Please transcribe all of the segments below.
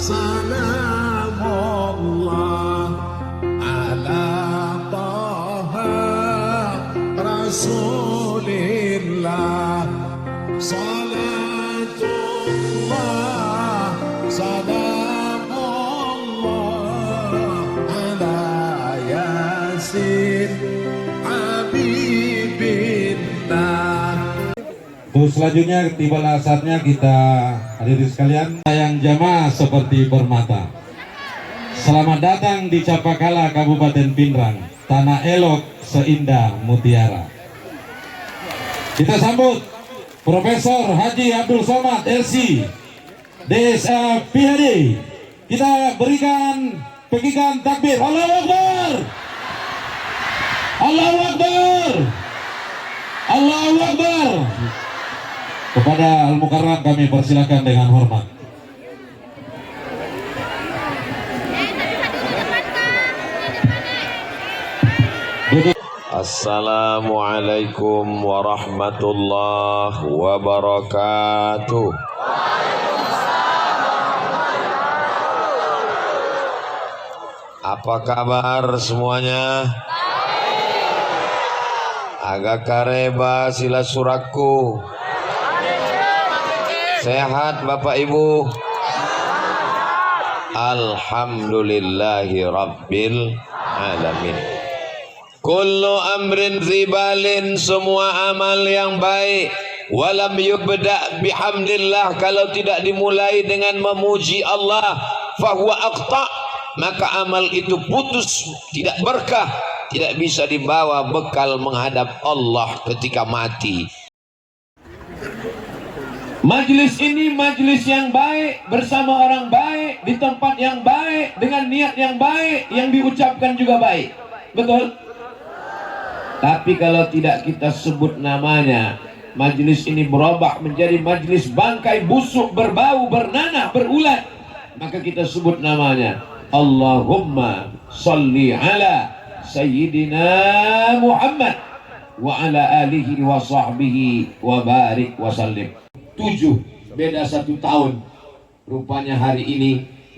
Salamullah ala Taha Rasulillah. Salatullah salamullah ala Yasin Habibillah. Terus selanjutnya tibalah saatnya kita hadirin sekalian sayang jamaah seperti bermata. Selamat datang di Capakala, Kabupaten Pindrang, tanah elok seindah mutiara. Kita sambut Profesor Haji Abdul Somad LC DSA PhD. Kita berikan pekikan takbir. Allahu Akbar, Allahu Akbar, Allahu Akbar. Kepada Al-Mukarram kami persilakan dengan hormat. Assalamualaikum warahmatullahi wabarakatuh. Apa kabar semuanya? Agak kareba sila surakku. Sehat Bapak Ibu? Alhamdulillahi Rabbil Alamin. Kullu amrin zibalin, semua amal yang baik, walam yubda bihamdillah, kalau tidak dimulai dengan memuji Allah, fahuwa aqta, maka amal itu putus, tidak berkah, tidak bisa dibawa bekal menghadap Allah ketika mati. Majlis ini majlis yang baik, bersama orang baik, di tempat yang baik, dengan niat yang baik, yang diucapkan juga baik. Betul? Tapi kalau tidak kita sebut namanya, majlis ini berubah menjadi majlis bangkai busuk, berbau, bernanah, berulat, maka kita sebut namanya Allahumma salli ala Sayyidina Muhammad wa ala alihi wa sahbihi wa barik wa sallim. 7, beda 1 tahun. Rupanya hari ini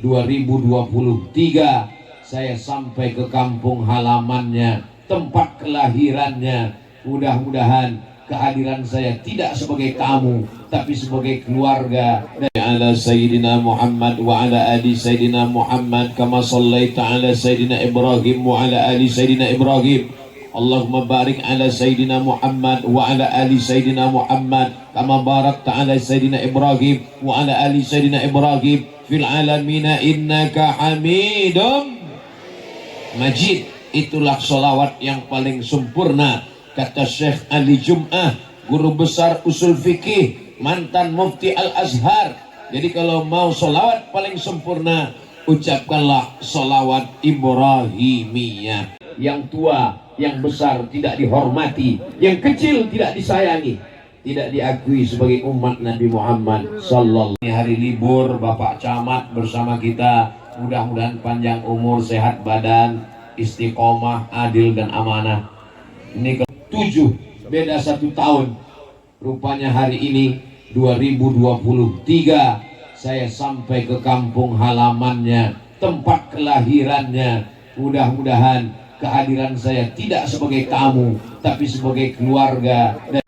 2023 saya sampai ke kampung halamannya, tempat kelahirannya. Mudah-mudahan kehadiran saya tidak sebagai tamu, tapi sebagai keluarga. Ala Sayyidina Muhammad wa ala ali Sayyidina Muhammad kama sallaita ala Sayyidina Ibrahim wa ala ali Sayyidina Ibrahim. Allahumma barik ala Sayyidina Muhammad wa ala ali Sayyidina Muhammad kama barakta ala Sayyidina Ibrahim wa ala ali Sayyidina Ibrahim fil alamina innaka hamidum majid. Itulah solawat yang paling sempurna, kata Syekh Ali Jum'ah, guru besar usul fikih, mantan mufti Al-Azhar. Jadi kalau mau solawat paling sempurna, ucapkanlah solawat Ibrahimiyah. Yang tua, yang besar tidak dihormati, yang kecil tidak disayangi, tidak diakui sebagai umat Nabi Muhammad sallallahu. Ini hari libur, Bapak Camat bersama kita, mudah-mudahan panjang umur, sehat badan, istiqomah, adil dan amanah. Ini 7, beda 1 tahun. Rupanya hari ini 2023 saya sampai ke kampung halamannya, tempat kelahirannya. Mudah-mudahan kehadiran saya tidak sebagai tamu, tapi sebagai keluarga. Dan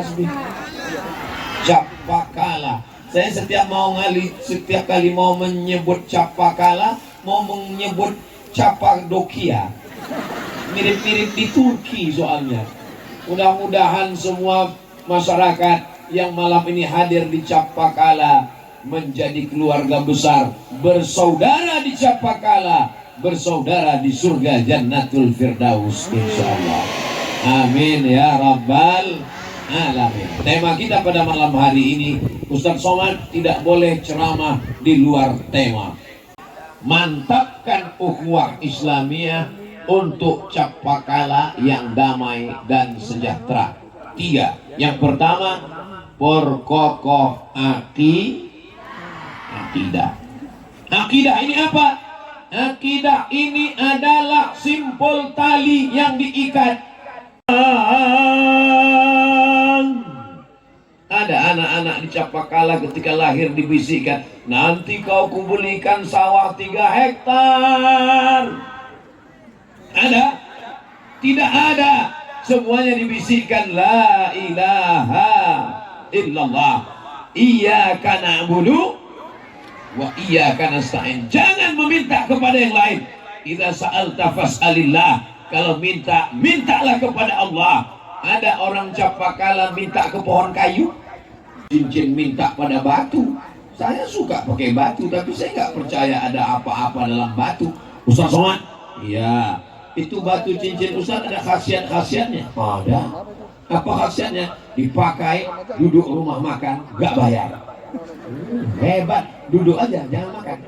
Capakala, saya setiap kali mau menyebut Capakala, mau menyebut Capadocia, mirip-mirip di Turki soalnya. Mudah-mudahan semua masyarakat yang malam ini hadir di Capakala menjadi keluarga besar, bersaudara di Capakala, bersaudara di surga Jannatul Firdaus insyaallah. Amin ya rabbal alamin. Tema kita pada malam hari ini, Ustaz Somad tidak boleh ceramah di luar tema. Mantapkan ukhuwah Islamiyah untuk Capakala yang damai dan sejahtera. 3. Yang pertama, perkokoh akidah. Akidah ini apa? Akidah ini adalah simpul tali yang diikat. Ada anak-anak di Capakala ketika lahir dibisikkan, nanti kau kubelikan sawah 3 hektar. Ada? Tidak ada. Semuanya dibisikkan la ilaha illallah. Iyyaka na'budu wa iyyaka nasta'in. Jangan meminta kepada yang lain. Idza sa'alta fas'alillah. Kalau minta, mintalah kepada Allah. Ada orang Capakala minta ke pohon kayu, cincin minta pada batu. Saya suka pakai batu, tapi saya nggak percaya ada apa-apa dalam batu. Ustaz Somad, iya, itu batu cincin Ustaz ada khasiat-khasiatnya. Ada. Apa khasiatnya? Dipakai duduk rumah makan, nggak bayar. Hebat, duduk aja, jangan makan.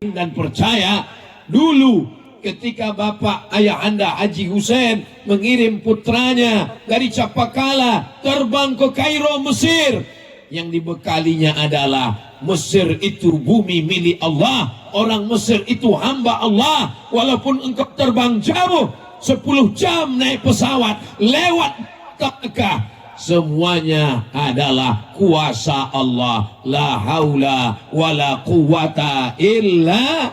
Dan percaya dulu ketika Bapak ayah Anda Haji Hussein mengirim putranya dari Capakala terbang ke Kairo, Mesir, yang dibekalinya adalah Mesir itu bumi milik Allah, orang Mesir itu hamba Allah. Walaupun engkau terbang jauh 10 jam naik pesawat lewat Mekah, semuanya adalah kuasa Allah. La haula wala quwata illa.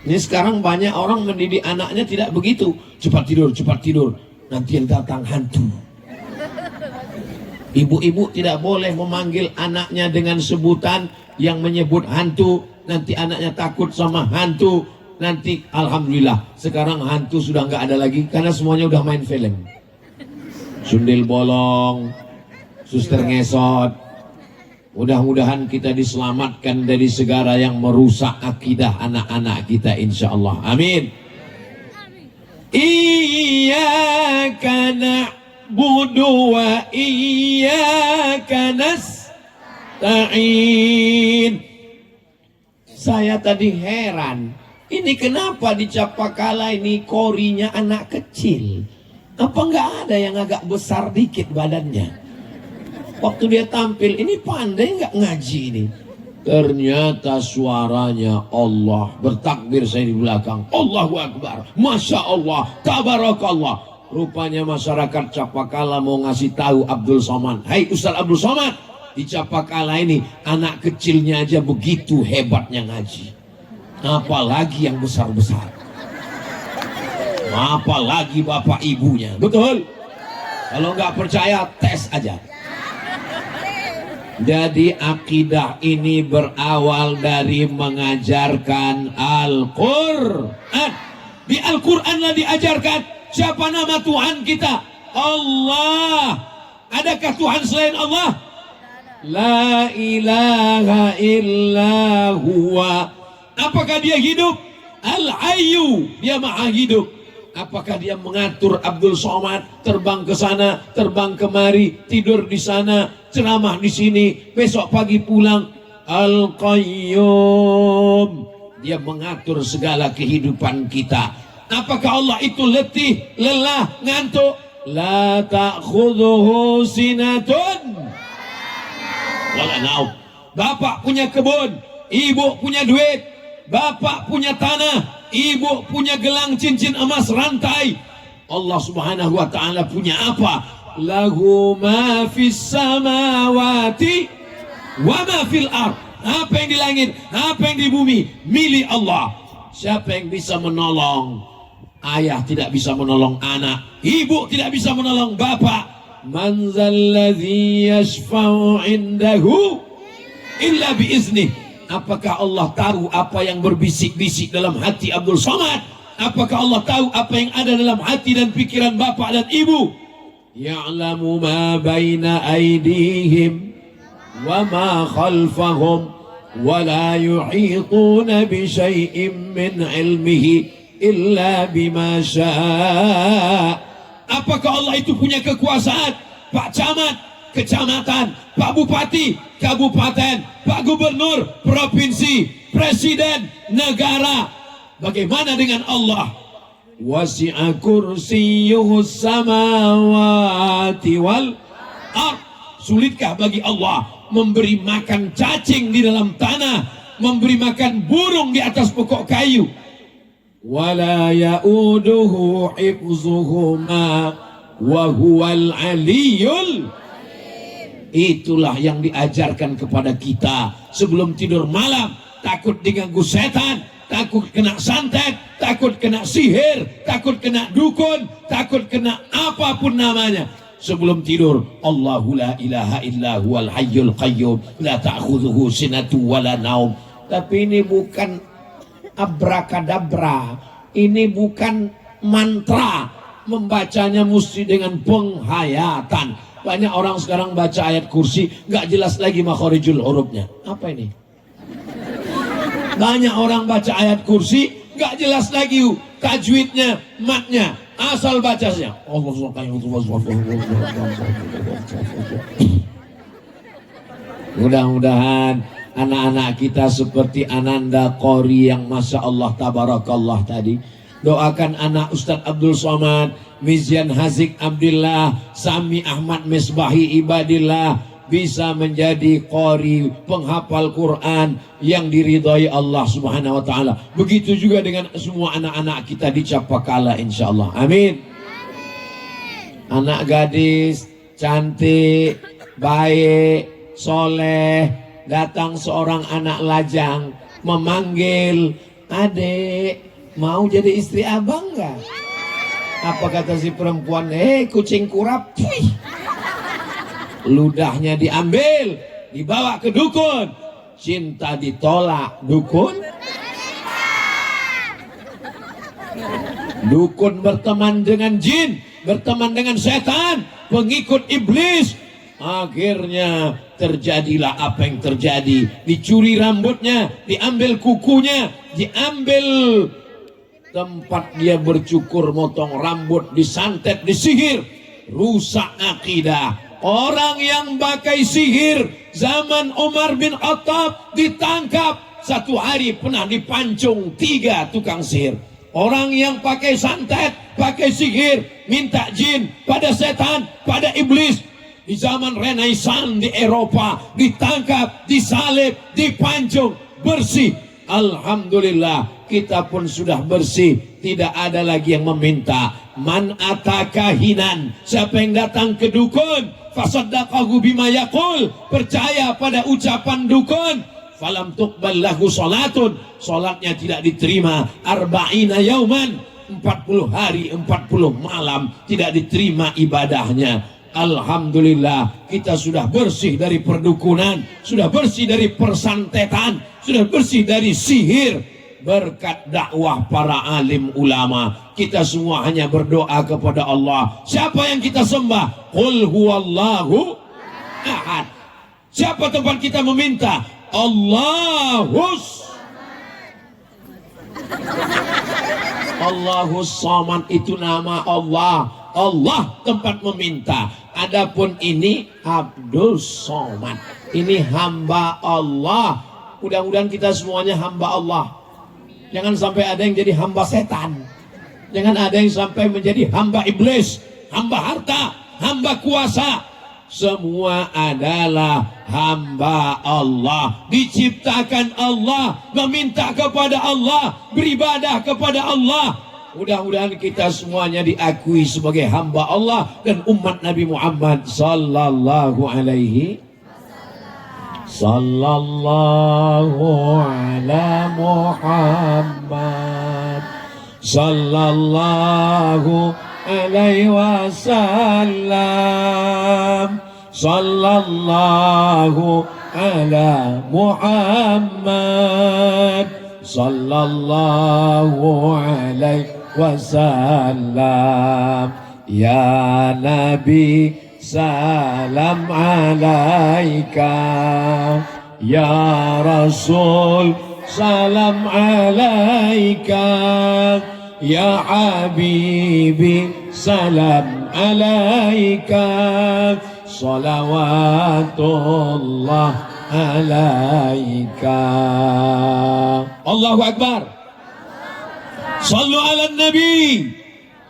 Ini sekarang banyak orang mendidik anaknya tidak begitu. Cepat tidur, nanti yang datang hantu. Ibu-ibu tidak boleh memanggil anaknya dengan sebutan yang menyebut hantu. Nanti anaknya takut sama hantu. Nanti alhamdulillah sekarang hantu sudah nggak ada lagi karena semuanya udah main film. Sundel bolong, suster ngesot. Mudah-mudahan kita diselamatkan dari segala yang merusak akidah anak-anak kita, insya Allah. Amin. Iyyaka na'budu wa iyyaka nasta'in. Saya tadi heran, ini kenapa di Capakala ini korinya anak kecil? Apa nggak ada yang agak besar dikit badannya? Waktu dia tampil, ini pandai nggak ngaji ini? Ternyata suaranya Allah. Bertakbir saya di belakang. Allahu Akbar. Masya Allah. Tabarakallah. Rupanya masyarakat Capakala mau ngasih tahu Abdul Somad. Hai Ustaz Abdul Somad. Di Capakala ini anak kecilnya aja begitu hebatnya ngaji. Apalagi yang besar-besar. Apalagi bapak ibunya. Betul? Kalau nggak percaya, tes aja. Jadi akidah ini berawal dari mengajarkan Al-Quran. Di Al-Quranlah diajarkan siapa nama Tuhan kita. Allah. Adakah Tuhan selain Allah? La ilaha illa huwa. Apakah dia hidup? Al-Hayyu. Dia maha hidup. Apakah dia mengatur Abdul Somad terbang ke sana, terbang kemari, tidur di sana, ceramah di sini, besok pagi pulang? Al-Qayyum. Dia mengatur segala kehidupan kita. Apakah Allah itu letih, lelah, ngantuk? La ta'khudhuhu sinatun wala naum. Bapak punya kebun, ibu punya duit, bapak punya tanah, ibu punya gelang cincin emas rantai. Allah Subhanahu wa ta'ala punya apa? Lahu ma fis samawati wa ma fil ard. Apa yang di langit, apa yang di bumi, milik Allah. Siapa yang bisa menolong? Ayah tidak bisa menolong anak, ibu tidak bisa menolong bapak. Man zalladzi yashfa'u indahu illa biiznih. Apakah Allah tahu apa yang berbisik-bisik dalam hati Abdul Somad? Apakah Allah tahu apa yang ada dalam hati dan pikiran bapak dan ibu? Ya'lamu ma baina aydihim wa ma khalfahum wa la yuhituna bi syai'in min ilmihi illa bima syaa. Apakah Allah itu punya kekuasaan? Pak Camat, kecamatan, Pak Bupati, kabupaten, Pak Gubernur, provinsi, presiden, negara. Bagaimana dengan Allah? Wasi'a kursiyyuhus samawati wal ard. Sulitkah bagi Allah memberi makan cacing di dalam tanah, memberi makan burung di atas pokok kayu? Wala ya'uduhu hifzuhuma wa huwal aliyul. Itulah yang diajarkan kepada kita sebelum tidur malam. Takut diganggu setan, takut kena santet, takut kena sihir, takut kena dukun, takut kena apapun namanya. Sebelum tidur, Allahu la ilaha illa huwal hayyul qayyum la ta'khudhuhu sinatu wala naum. Tapi ini bukan abrakadabra, ini bukan mantra. Membacanya mesti dengan penghayatan. Banyak orang sekarang baca ayat kursi nggak jelas lagi makhorijul hurufnya. Apa ini? Banyak orang baca ayat kursi nggak jelas lagi tajwidnya, matnya, asal bacanya. Mudah-mudahan anak-anak kita seperti Ananda Qori yang Masya Allah Tabarakallah tadi. Doakan anak Ustadz Abdul Somad, Mizian Hazik Abdillah, Sami Ahmad Misbahi Ibadillah bisa menjadi qori, penghafal Quran yang diridhai Allah Subhanahu wa taala. Begitu juga dengan semua anak-anak kita di Capakala insyaallah. Amin. Anak gadis cantik, baik, soleh, datang seorang anak lajang memanggil, "Adek, mau jadi istri abang nggak?" Apa kata si perempuan? Kucing kurap. Ludahnya diambil, dibawa ke dukun. Cinta ditolak, dukun. Dukun berteman dengan jin, berteman dengan setan, pengikut iblis. Akhirnya terjadilah apa yang terjadi. Dicuri rambutnya, diambil kukunya, diambil tempat dia bercukur, motong rambut, disantet, disihir, rusak akidah. Orang yang pakai sihir zaman Umar bin Khattab ditangkap. Satu hari pernah dipancung 3 tukang sihir. Orang yang pakai santet, pakai sihir, minta jin pada setan, pada iblis. Di zaman Renaissance di Eropa ditangkap, disalib, dipancung, bersih. Alhamdulillah kita pun sudah bersih. Tidak ada lagi yang meminta. Man atakahinan, siapa yang datang ke dukun, fasaddaqahu bima yaqul, percaya pada ucapan dukun, falam tuqbal lahu salatun, salatnya tidak diterima, arba'ina yauman, 40 hari 40 malam tidak diterima ibadahnya. Alhamdulillah kita sudah bersih dari perdukunan, sudah bersih dari persantetan, sudah bersih dari sihir. Berkat dakwah para alim ulama, kita semua hanya berdoa kepada Allah. Siapa yang kita sembah? Qul huwallahu ahad. Siapa tempat kita meminta? Allahus Samad, itu nama Allah. Allah tempat meminta. Adapun ini Abdul Somad, ini hamba Allah. Mudah-mudahan kita semuanya hamba Allah. Jangan sampai ada yang jadi hamba setan. Jangan ada yang sampai menjadi hamba iblis, hamba harta, hamba kuasa. Semua adalah hamba Allah. Diciptakan Allah, meminta kepada Allah, beribadah kepada Allah. Mudah-mudahan kita semuanya diakui sebagai hamba Allah dan umat Nabi Muhammad sallallahu alaihi sallallahu ala Muhammad sallallahu alaihi wasallam sallallahu ala Muhammad sallallahu alaihi wasallam. Ya Nabi salam alaika, ya Rasul salam alaika, ya Habibi salam alaika, salawatullah alaika. Allahu Akbar. Sallu ala Nabi.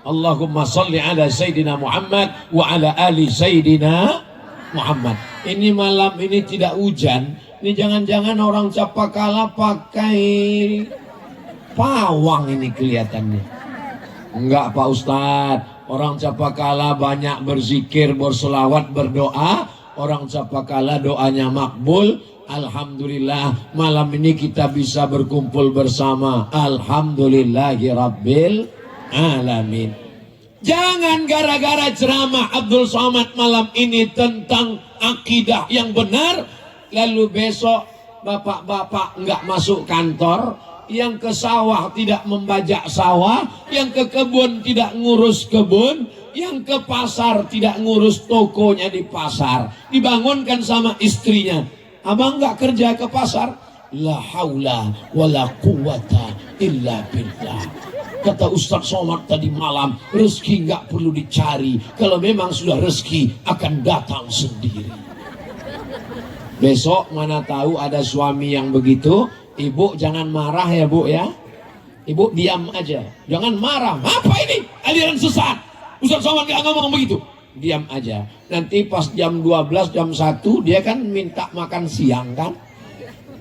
Allahumma salli ala Sayyidina Muhammad wa ala ali Sayyidina Muhammad. Ini malam ini tidak hujan. Ini jangan-jangan orang Capakala pakai pawang ini kelihatannya. Enggak Pak Ustadz. Orang Capakala banyak berzikir, berselawat, berdoa. orang Capakala doanya makbul. Alhamdulillah malam ini kita bisa berkumpul bersama. Alhamdulillahirabbil alamin. Jangan gara-gara ceramah Abdul Somad malam ini tentang akidah yang benar, lalu besok bapak-bapak nggak masuk kantor, yang ke sawah tidak membajak sawah, yang ke kebun tidak ngurus kebun, yang ke pasar tidak ngurus tokonya di pasar. Dibangunkan sama istrinya, abang nggak kerja ke pasar? La haula wala quwata illa billah. Kata Ustaz Somad tadi malam, rezeki nggak perlu dicari. Kalau memang sudah rezeki akan datang sendiri. Besok mana tahu ada suami yang begitu. Ibu jangan marah ya Bu ya. Ibu diam aja, jangan marah. Apa ini aliran sesat? Ustaz Somad nggak ngomong begitu. Diam aja. Nanti pas jam 12, jam 1 dia kan minta makan siang kan.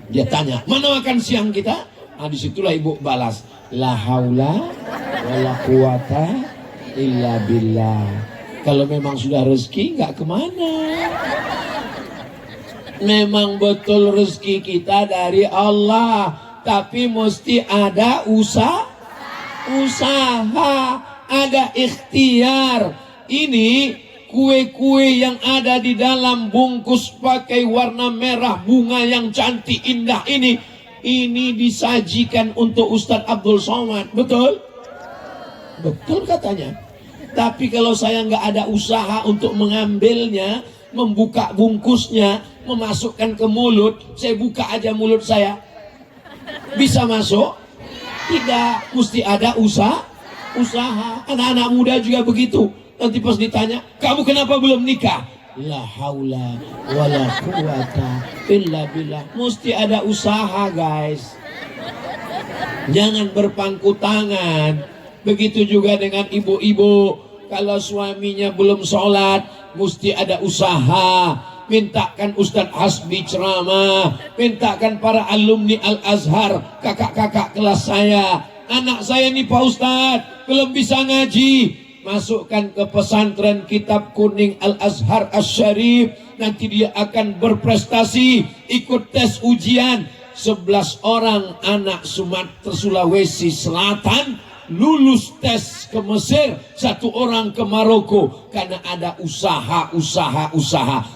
Dia tanya, mana makan siang kita? Nah disitulah ibu balas, la haula wala quwata illa billah. Kalau memang sudah rezeki nggak kemana. Memang betul rezeki kita dari Allah, tapi mesti ada usaha, ada ikhtiar. Ini kue-kue yang ada di dalam bungkus pakai warna merah, bunga yang cantik indah ini disajikan untuk Ustadz Abdul Somad. Betul? Betul katanya. Tapi kalau saya nggak ada usaha untuk mengambilnya, membuka bungkusnya, memasukkan ke mulut, saya buka aja mulut saya, bisa masuk? Tidak, mesti ada usaha. Anak-anak muda juga begitu. Nanti pas ditanya, kamu kenapa belum nikah? La haula wala quwata illa billah. Mesti ada usaha guys. Jangan berpangku tangan. Begitu juga dengan ibu-ibu. Kalau suaminya belum sholat, mesti ada usaha. Mintakan Ustadz Hasbi ceramah, mintakan para alumni Al-Azhar, kakak-kakak kelas saya. Anak saya nih Pak Ustadz belum bisa ngaji, masukkan ke pesantren Kitab Kuning Al-Azhar Asy-Syarif. Nanti dia akan berprestasi, ikut tes ujian. 11 orang anak Sumatera Sulawesi Selatan lulus tes ke Mesir, 1 orang ke Maroko, karena ada usaha.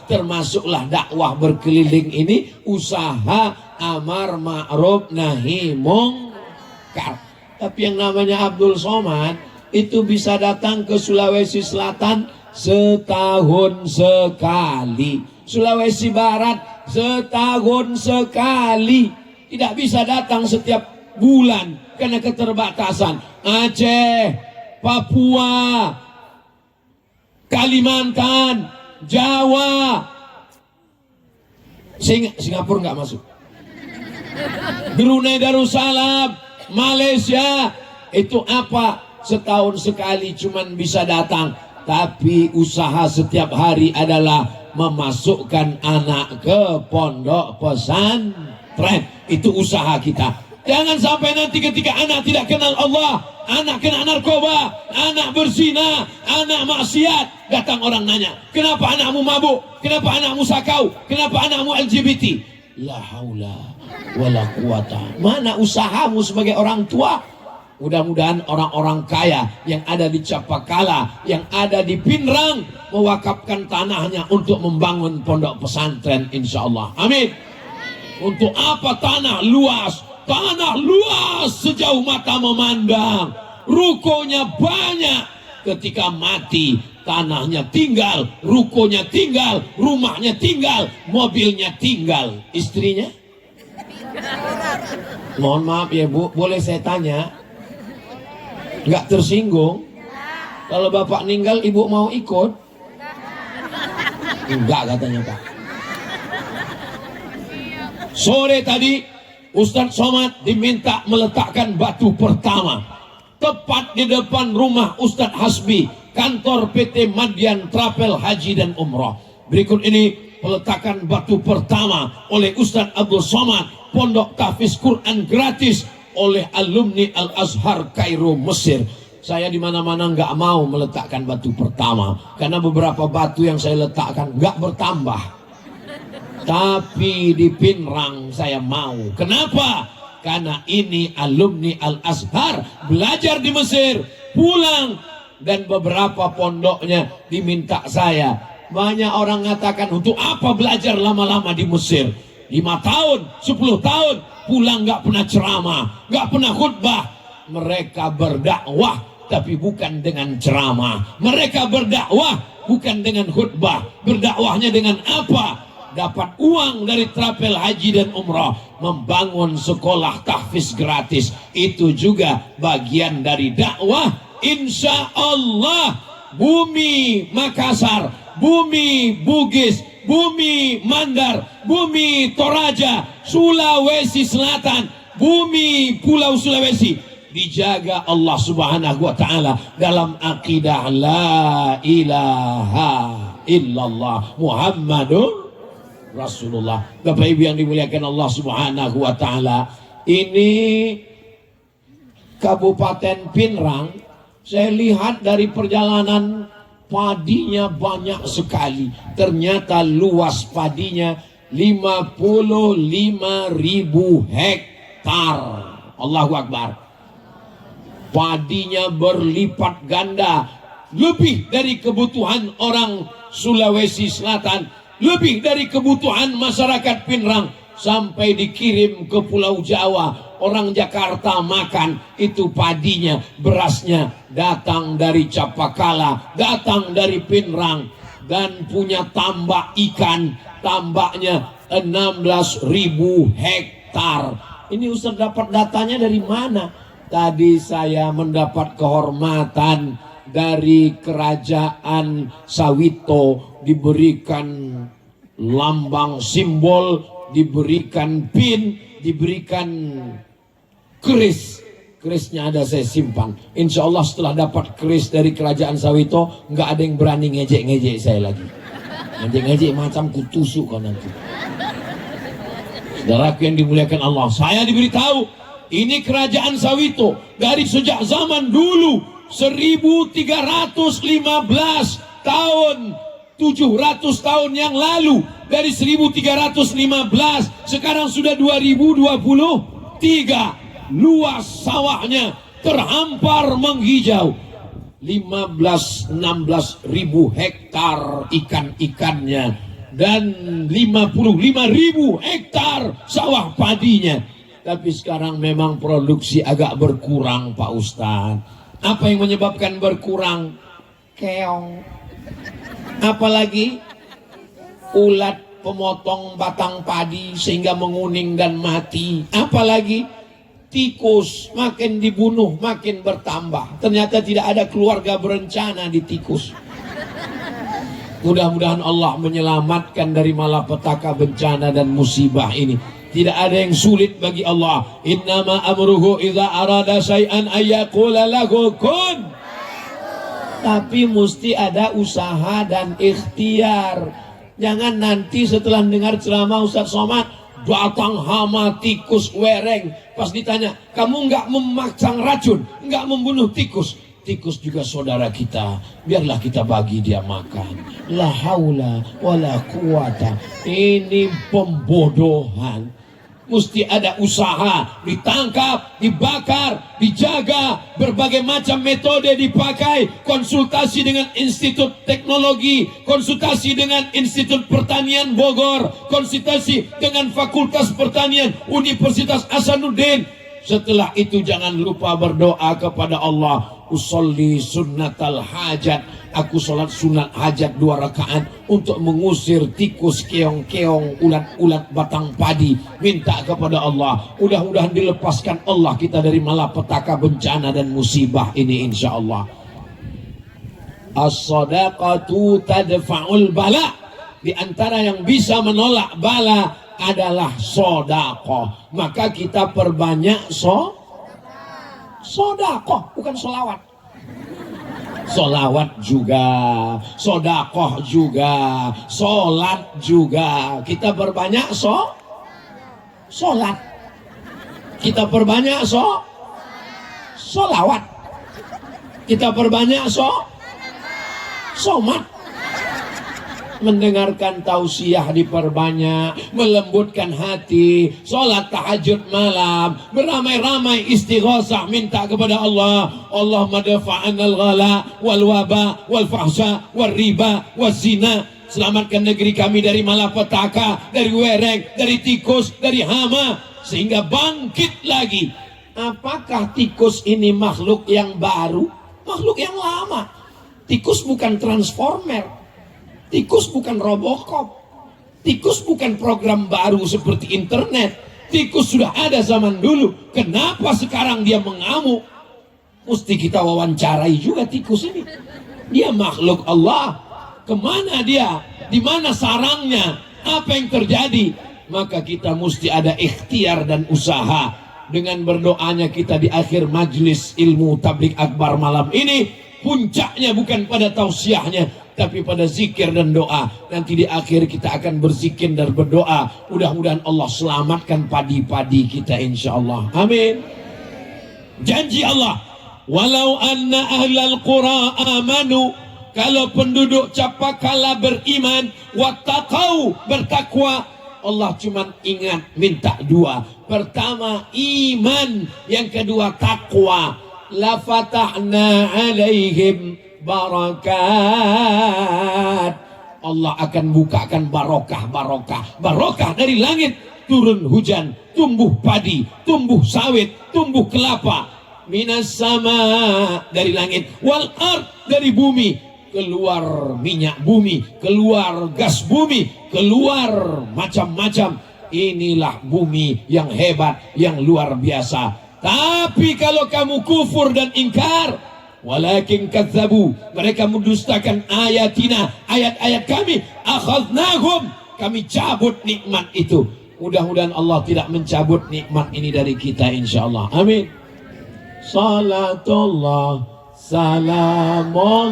Termasuklah dakwah berkeliling ini, usaha amar ma'ruf nahi mungkar. Tapi yang namanya Abdul Somad itu bisa datang ke Sulawesi Selatan setahun sekali, Sulawesi Barat setahun sekali. Tidak bisa datang setiap bulan karena keterbatasan. Aceh, Papua, Kalimantan, Jawa, Singapura nggak masuk, Brunei Darussalam, Malaysia. Itu apa? Setahun sekali cuman bisa datang. Tapi usaha setiap hari adalah memasukkan anak ke pondok pesantren. Itu usaha kita. Jangan sampai nanti ketika anak tidak kenal Allah, anak kena narkoba, anak berzina, anak maksiat, datang orang nanya, kenapa anakmu mabuk, kenapa anakmu sakau, kenapa anakmu LGBT? La haula wala quwata. Mana usahamu sebagai orang tua? Mudah-mudahan orang-orang kaya yang ada di Capakala, yang ada di Pinrang, mewakafkan tanahnya untuk membangun pondok pesantren insya Allah. Amin. Untuk apa tanah luas? Tanah luas sejauh mata memandang. Rukonya banyak. Ketika mati, tanahnya tinggal, rukonya tinggal, rumahnya tinggal, mobilnya tinggal. Istrinya? Mohon maaf ya Bu, boleh saya tanya? Nggak tersinggung? Kalau bapak meninggal, ibu mau ikut? Enggak katanya Pak. Sore tadi Ustadz Somad diminta meletakkan batu pertama tepat di depan rumah Ustadz Hasbi, kantor PT Madian Travel Haji dan Umrah. Berikut ini peletakan batu pertama oleh Ustadz Abdul Somad, pondok tahfiz Quran gratis oleh alumni Al-Azhar Kairo Mesir. Saya di mana-mana nggak mau meletakkan batu pertama karena beberapa batu yang saya letakkan nggak bertambah. Tapi di Pinrang saya mau. Kenapa? Karena ini alumni Al-Azhar, belajar di Mesir, pulang, dan beberapa pondoknya diminta saya. Banyak orang mengatakan, untuk apa belajar lama-lama di Mesir? 5 tahun, 10 tahun, pulang nggak pernah ceramah, nggak pernah khutbah. Mereka berdakwah, tapi bukan dengan ceramah. Mereka berdakwah, bukan dengan khutbah. Berdakwahnya dengan apa? Dapat uang dari trapel haji dan umrah, membangun sekolah tahfiz gratis. Itu juga bagian dari dakwah. Insya Allah bumi Makassar, bumi Bugis, bumi Mandar, bumi Toraja, Sulawesi Selatan, bumi Pulau Sulawesi dijaga Allah Subhanahu wa taala dalam akidah la ilaha illallah Muhammadur Rasulullah. Bapak Ibu yang dimuliakan Allah Subhanahu wa taala, ini Kabupaten Pinrang, saya lihat dari perjalanan padinya banyak sekali. Ternyata luas padinya 55.000 hektar. Allahu Akbar. Padinya berlipat ganda, lebih dari kebutuhan orang Sulawesi Selatan, lebih dari kebutuhan masyarakat Pinrang, sampai dikirim ke Pulau Jawa. Orang Jakarta makan itu padinya, berasnya datang dari Capakala, datang dari Pinrang, dan punya tambak ikan, tambaknya 16.000 hektar. Ini Ustaz dapat datanya dari mana? Tadi saya mendapat kehormatan dari kerajaan Sawito, diberikan lambang simbol, diberikan pin, diberikan keris. Kerisnya ada saya simpan. Insya Allah setelah dapat keris dari kerajaan Sawito, nggak ada yang berani ngejek-ngejek saya lagi. Ngejek-ngejek macam kutusuk kau nanti. Saudaraku yang dimuliakan Allah, saya diberitahu ini kerajaan Sawito dari sejak zaman dulu 1315 tahun, 700 tahun yang lalu. Dari 1315 sekarang sudah 2023. Luas sawahnya terhampar menghijau. 15-16.000 hektar ikan-ikannya dan 55.000 hektar sawah padinya. Tapi sekarang memang produksi agak berkurang, Pak Ustadz. Apa yang menyebabkan berkurang? Keong. Apalagi ulat pemotong batang padi sehingga menguning dan mati. Apalagi tikus, makin dibunuh makin bertambah. Ternyata tidak ada keluarga berencana di tikus. Mudah-mudahan Allah menyelamatkan dari malapetaka bencana dan musibah ini. Tidak ada yang sulit bagi Allah. Innama amruhu idza arada syai'an ayyaqula lahu kun. Tapi mesti ada usaha dan ikhtiar. Jangan nanti setelah dengar ceramah Ustaz Somad, datang hama tikus wereng. Pas ditanya, kamu nggak memasang racun, nggak membunuh tikus. Tikus juga saudara kita, biarlah kita bagi dia makan. La haula wala quwata. Ini pembodohan. Mesti ada usaha, ditangkap, dibakar, dijaga, berbagai macam metode dipakai, konsultasi dengan Institut Teknologi, konsultasi dengan Institut Pertanian Bogor, konsultasi dengan Fakultas Pertanian Universitas Hasanuddin. Setelah itu jangan lupa berdoa kepada Allah. Usolli sunnatal hajat, aku sholat sunat hajat 2 rakaat untuk mengusir tikus, keong-keong, ulat-ulat batang padi. Minta kepada Allah, mudah-mudahan dilepaskan Allah kita dari malapetaka bencana dan musibah ini insya Allah. As-sadaqatu tadfa'ul bala. Di antara yang bisa menolak bala adalah sodaqah. Maka kita perbanyak sodaqah, bukan solawat. Solawat juga, sodaqah juga, solat juga. Kita perbanyak solat. Kita perbanyak solawat. Kita perbanyak somat. Mendengarkan tausiah diperbanyak, melembutkan hati, sholat tahajud malam, beramai-ramai istighosah minta kepada Allah. Allahumma dafa'anal ghala wal waba wal fahsya wal riba wal zina. Selamatkan negeri kami dari malapetaka, dari wereng, dari tikus, dari hama, sehingga bangkit lagi. Apakah tikus ini makhluk yang baru? Makhluk yang lama. Tikus bukan transformer. Tikus bukan Robocop. Tikus bukan program baru seperti internet. Tikus sudah ada zaman dulu. Kenapa sekarang dia mengamuk? Mesti kita wawancarai juga tikus ini. Dia makhluk Allah. Kemana dia? Di mana sarangnya? Apa yang terjadi? Maka kita mesti ada ikhtiar dan usaha. Dengan berdoanya kita di akhir majlis ilmu tabligh akbar malam ini, puncaknya bukan pada tausiahnya, tapi pada zikir dan doa. Nanti di akhir kita akan berzikir dan berdoa. Mudah-mudahan Allah selamatkan padi-padi kita insyaallah. Amin. Janji Allah, walau anna ahlal qura amanu, kalau penduduk Capakala beriman, wattaqau, bertakwa, Allah cuma ingat minta dua. Pertama iman, yang kedua takwa. La fatahna alaihim barakat. Allah akan bukakan barokah dari langit, turun hujan, tumbuh padi, tumbuh sawit, tumbuh kelapa. Minas sama, dari langit, wal ard, dari bumi, keluar minyak bumi, keluar gas bumi, keluar macam-macam. Inilah bumi yang hebat, yang luar biasa. Tapi kalau kamu kufur dan ingkar, walakin kadzabu, mereka mendustakan ayatina, ayat-ayat kami, akhadnahum, kami cabut nikmat itu. Mudah-mudahan Allah tidak mencabut nikmat ini dari kita insyaallah. Amin. Salatullah, salamullah.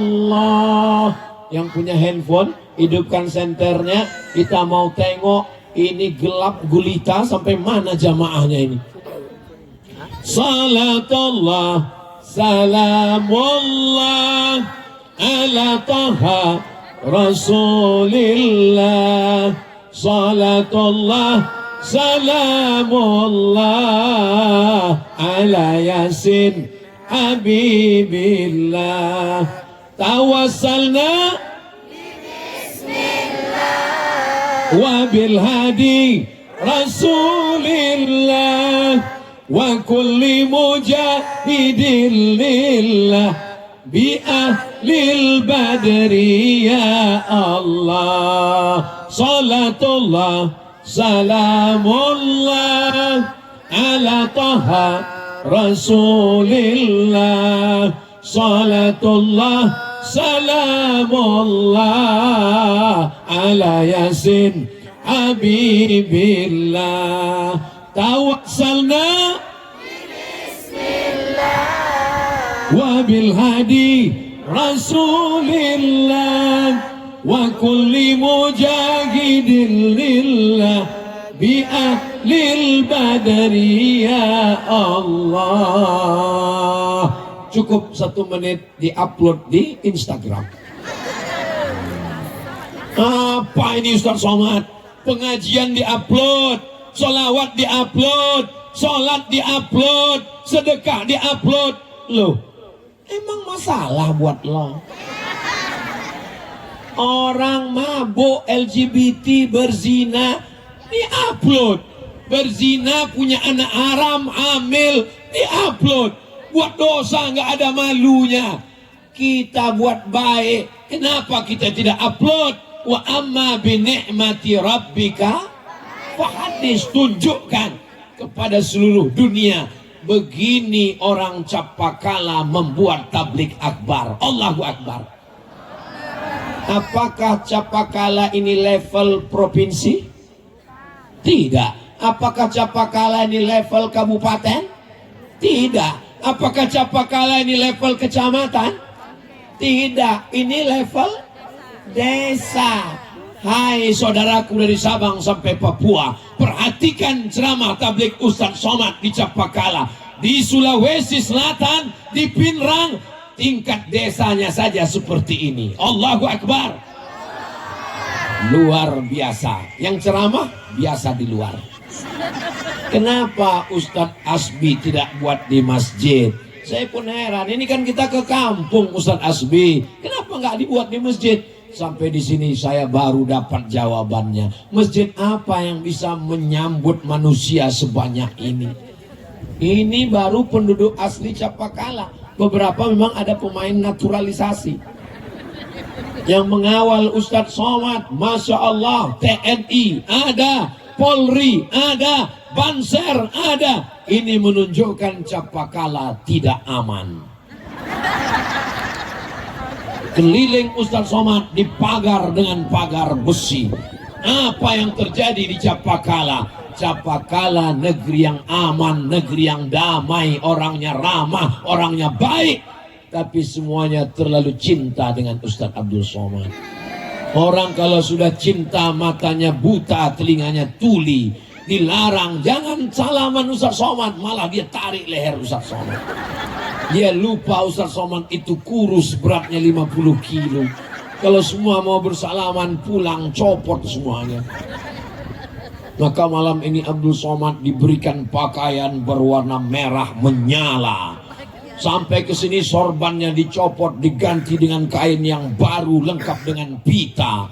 Yang punya handphone, hidupkan senternya. Kita mau tengok ini gelap gulita sampai mana jamaahnya ini. Salatullah, salamullah ala taha rasulillah. Salatullah, salamullah ala yasin habibillah. Tawassalna wa bil hadi rasulillah wa kulli mujahidin lillah bi ahlil badri ya Allah. Salatullah, salamullah ala taha rasulillah. Salatullah, salamullah ala yasin habibillah. Tawassalna wa bil hadi rasulillah wa kulli mujahidin lillah bi ahlil badri ya Allah. Cukup 1 menit di-upload di Instagram. Apa ini Ustaz Somad? Pengajian di-upload, sholawat di-upload, sholat di-upload, sedekah di-upload. Loh, emang masalah buat lo? Orang mabuk, LGBT, berzina, di-upload. Berzina, punya anak haram, hamil, di-upload. Buat dosa nggak ada malunya. Kita buat baik, kenapa kita tidak upload? Wa amma bi ni'mati rabbika fahadis, tunjukkan kepada seluruh dunia. Begini orang Capakala membuat tabligh akbar. Allahu akbar. Apakah Capakala ini level provinsi? Tidak. Apakah Capakala ini level kabupaten? Tidak. Apakah Capakala ini level kecamatan? Tidak. Ini level desa. Hai saudaraku dari Sabang sampai Papua, perhatikan ceramah tabligh Ustaz Somad di Capakala, di Sulawesi Selatan, di Pinrang. tingkat desanya saja seperti ini. Allahu Akbar. Luar biasa. Yang ceramah biasa di luar. Kenapa Ustadz Asbi tidak buat di masjid? Saya pun heran. Ini kan kita ke kampung Ustadz Asbi. Kenapa nggak dibuat di masjid? Sampai di sini saya baru dapat jawabannya. Masjid apa yang bisa menyambut manusia sebanyak ini? Ini baru penduduk asli Capakala. Beberapa memang ada pemain naturalisasi yang mengawal Ustadz Somad. Masya Allah, TNI ada, Polri ada, Banser ada. Ini menunjukkan Capakala tidak aman. Keliling Ustadz Somad dipagar dengan pagar besi. Apa yang terjadi di Capakala? Capakala negeri yang aman, negeri yang damai, orangnya ramah, orangnya baik. Tapi semuanya terlalu cinta dengan Ustadz Abdul Somad. Orang kalau sudah cinta matanya buta, telinganya tuli, dilarang jangan salaman Ustadz Somad, malah dia tarik leher Ustadz Somad. Dia lupa Ustadz Somad itu kurus, beratnya 50 kilo. Kalau semua mau bersalaman pulang copot semuanya. Maka malam ini Abdul Somad diberikan pakaian berwarna merah menyala. Sampai ke sini sorbannya dicopot, diganti dengan kain yang baru lengkap dengan pita.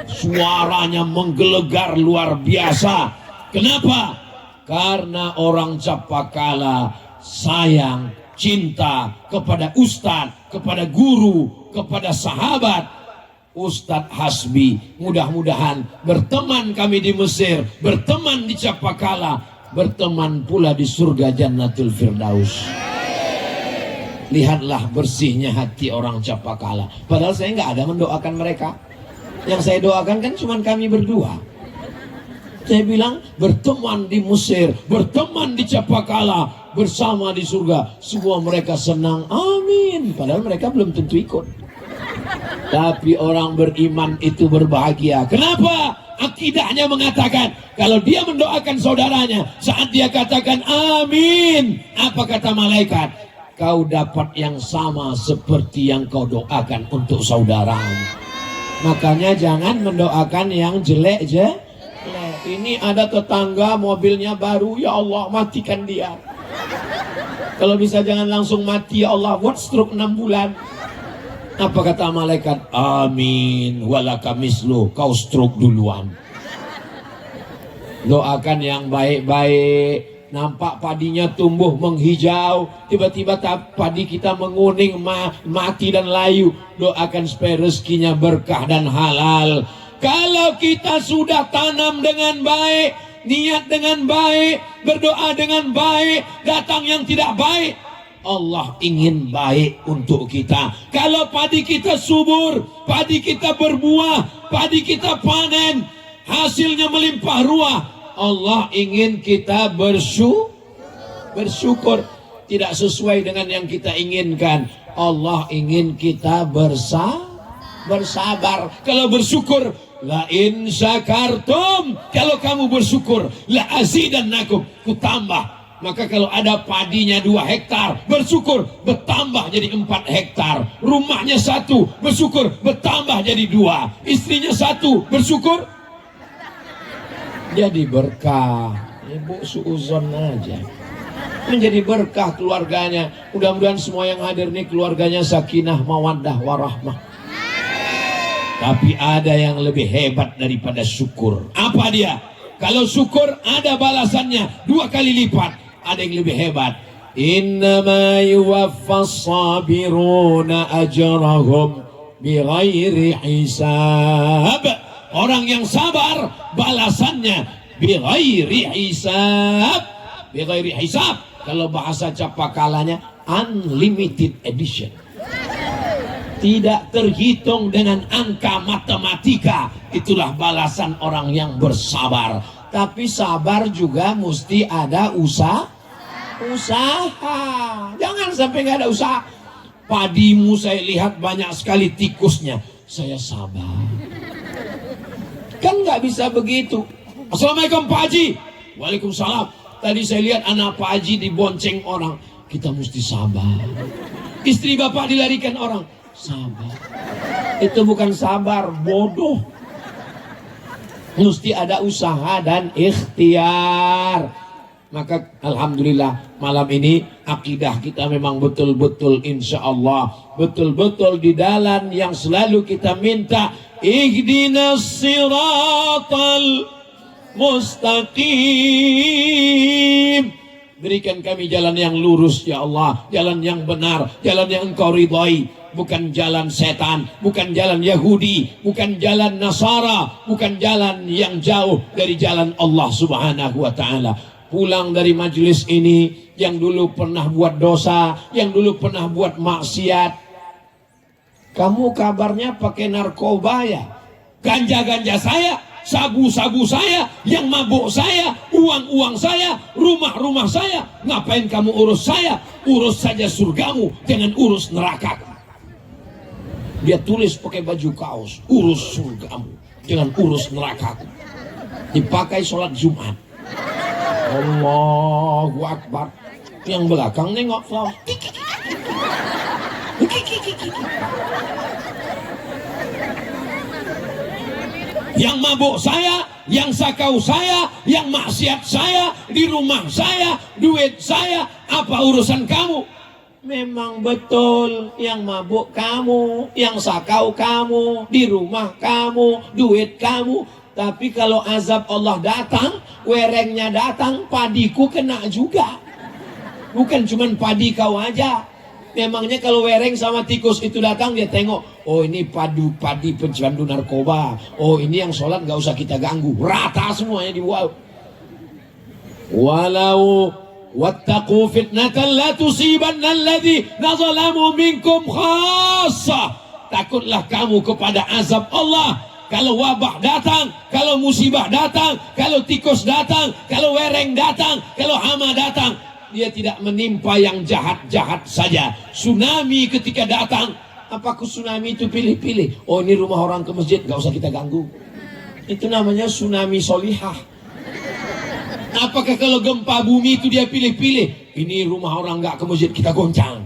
Suaranya menggelegar luar biasa. Kenapa? Karena orang Capakala sayang, cinta kepada ustadz, kepada guru, kepada sahabat. Ustadz Hasbi, mudah-mudahan berteman kami di Mesir, berteman di Capakala, berteman pula di surga Jannatul Firdaus. Lihatlah bersihnya hati orang Capakala. Padahal saya nggak ada mendoakan mereka. Yang saya doakan kan cuma kami berdua. Saya bilang berteman di Mesir, berteman di Capakala, bersama di surga. Semua mereka senang, amin. Padahal mereka belum tentu ikut. Tapi orang beriman itu berbahagia. Kenapa? Akidahnya mengatakan kalau dia mendoakan saudaranya, saat dia katakan amin, apa kata malaikat? Kau dapat yang sama seperti yang kau doakan untuk saudaramu. Makanya jangan mendoakan yang jelek aja. Ini ada tetangga mobilnya baru, ya Allah matikan dia. Kalau bisa jangan langsung mati, ya Allah buat stroke 6 bulan. Apa kata malaikat? Amin walaka mislu, kau stroke duluan. Doakan yang baik-baik. Nampak padinya tumbuh menghijau, tiba-tiba padi kita menguning, mati dan layu. Doakan supaya rezekinya berkah dan halal. Kalau kita sudah tanam dengan baik, niat dengan baik, berdoa dengan baik, datang yang tidak baik, Allah ingin baik untuk kita. Kalau padi kita subur, padi kita berbuah, padi kita panen, hasilnya melimpah ruah, Allah ingin kita bersyukur. Tidak sesuai dengan yang kita inginkan, Allah ingin kita bersabar. Kalau bersyukur, la in syakartum, kalau kamu bersyukur, la azidannakum, ku tambah. Maka kalau ada padinya 2 hektar, bersyukur bertambah jadi 4 hektar. Rumahnya 1, bersyukur bertambah jadi 2. Istrinya 1, bersyukur jadi berkah. Ibu suuzon aja, menjadi berkah keluarganya. Mudah-mudahan semua yang hadir ini keluarganya sakinah, mawaddah, warahmah. Tapi ada yang lebih hebat daripada syukur. Apa dia? Kalau syukur ada balasannya 2 kali lipat. Ada yang lebih hebat. Innama yuwaffas sabiruna ajrahum bighairi hisab. Orang yang sabar balasannya bighairi hisab. Bighairi hisab. Kalau bahasa Capakalanya unlimited edition. Tidak terhitung dengan angka matematika. Itulah balasan orang yang bersabar. Tapi sabar juga mesti ada usaha. Jangan sampai nggak ada usaha. Padimu saya lihat banyak sekali tikusnya. Saya sabar. Kan nggak bisa begitu. Assalamualaikum Pak Haji. Waalaikumsalam. Tadi saya lihat anak Pak Haji dibonceng orang. Kita mesti sabar. Istri bapak dilarikan orang. Sabar. Itu bukan sabar, bodoh. Mesti ada usaha dan ikhtiar. Maka alhamdulillah malam ini akidah kita memang betul-betul insya Allah betul-betul di jalan yang selalu kita minta. Ihdinas siratal mustaqim. Berikan kami jalan yang lurus ya Allah, jalan yang benar, jalan yang Engkau ridhai, bukan jalan setan, bukan jalan Yahudi, bukan jalan Nasara, bukan jalan yang jauh dari jalan Allah Subhanahu wa taala. Pulang dari majelis ini yang dulu pernah buat dosa, yang dulu pernah buat maksiat. Kamu kabarnya pakai narkoba ya? Ganja-ganja saya, sabu-sabu saya, yang mabuk saya, uang-uang saya, rumah-rumah saya. Ngapain kamu urus saya? Urus saja surgamu, jangan urus nerakaku. Dia tulis pakai baju kaos, urus surgamu, jangan urus nerakaku. Dipakai sholat Jumat. Allahu Akbar. Yang belakang nengok flow. Yang mabuk saya, yang sakau saya, yang maksiat saya, di rumah saya, duit saya, apa urusan kamu? Memang betul, yang mabuk kamu, yang sakau kamu, di rumah kamu, duit kamu. Tapi kalau azab Allah datang, werengnya datang, padiku kena juga. Bukan cuman padi kau aja. Memangnya kalau wereng sama tikus itu datang, dia tengok, oh ini padi pecandu narkoba, oh ini yang sholat gak usah kita ganggu, rata semuanya dibuat. Walau wattaqu fitnatan la tusibanna alladhina zalamu minkum khassa. Takutlah kamu kepada azab Allah. Kalau wabah datang, kalau musibah datang, kalau tikus datang, kalau wereng datang, kalau hama datang, dia tidak menimpa yang jahat-jahat saja. Tsunami ketika datang, apakah tsunami itu pilih-pilih? Oh ini rumah orang ke masjid, gak usah kita ganggu. Itu namanya tsunami solihah. Apakah kalau gempa bumi itu dia pilih-pilih? Ini rumah orang gak ke masjid, kita goncang.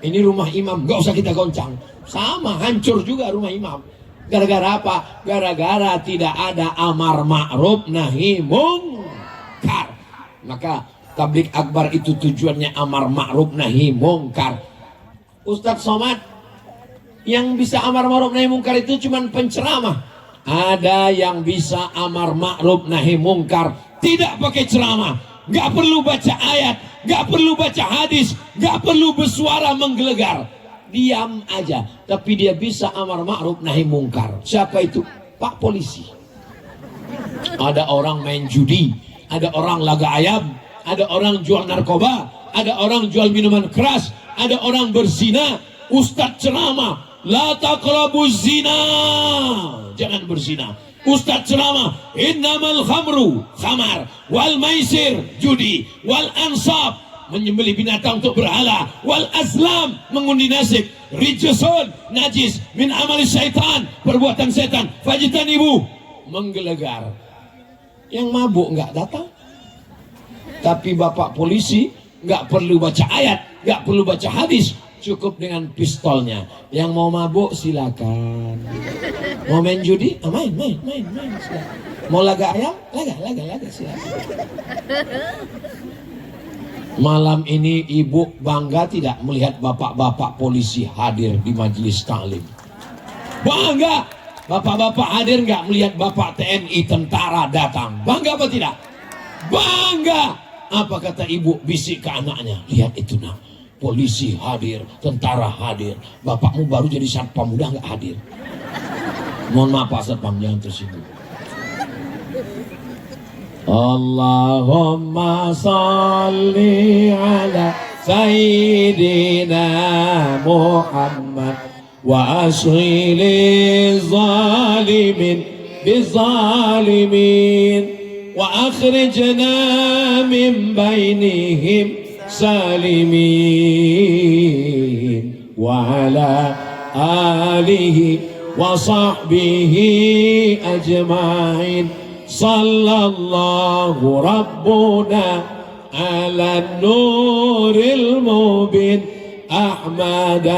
Ini rumah imam, gak usah kita goncang. Sama, hancur juga rumah imam. Gara-gara apa? Gara-gara tidak ada amar ma'ruf nahi mungkar. Maka tablik akbar itu tujuannya amar ma'ruf nahi mungkar. Ustadz Somad, yang bisa amar ma'ruf nahi mungkar itu cuma penceramah. Ada yang bisa amar ma'ruf nahi mungkar tidak pakai ceramah, nggak perlu baca ayat, nggak perlu baca hadis, nggak perlu bersuara menggelegar. Diam aja, tapi dia bisa amar ma'ruf nahi mungkar. Siapa itu? Pak polisi. Ada orang main judi, ada orang laga ayam, ada orang jual narkoba, ada orang jual minuman keras, ada orang berzina. Ustadz ceramah, la taqrabuz zina, jangan berzina. Ustadz ceramah, innamal khamru, khamar, wal maisir, judi, wal ansab, menyembelih binatang untuk berhala, wal azlam, mengundi nasib, rijsun, najis, min amali syaitan, perbuatan setan, fajtanibu, menggelegar. Yang mabuk nggak datang, tapi bapak polisi nggak perlu baca ayat, nggak perlu baca hadis, cukup dengan pistolnya. Yang mau mabuk silakan, mau main judi, main silakan. Mau laga ayam, laga silakan. Malam ini ibu bangga tidak melihat bapak-bapak polisi hadir di majelis taklim? Bangga. Bapak-bapak hadir nggak melihat bapak TNI tentara datang? Bangga apa tidak? Bangga. Apa kata ibu bisik ke anaknya? Lihat itu nak, polisi hadir, tentara hadir. Bapakmu baru jadi satpam muda nggak hadir. Mohon maaf Pak Satpam, jangan tersinggung. Allahumma salli ala Sayyidina Muhammad wa ashghili zalimin bizalimin wa akhrijna min bainihim salimin wa ala alihi wa sahbihi ajma'in. Sallallahu Rabbuna ala nuril mubin أحمد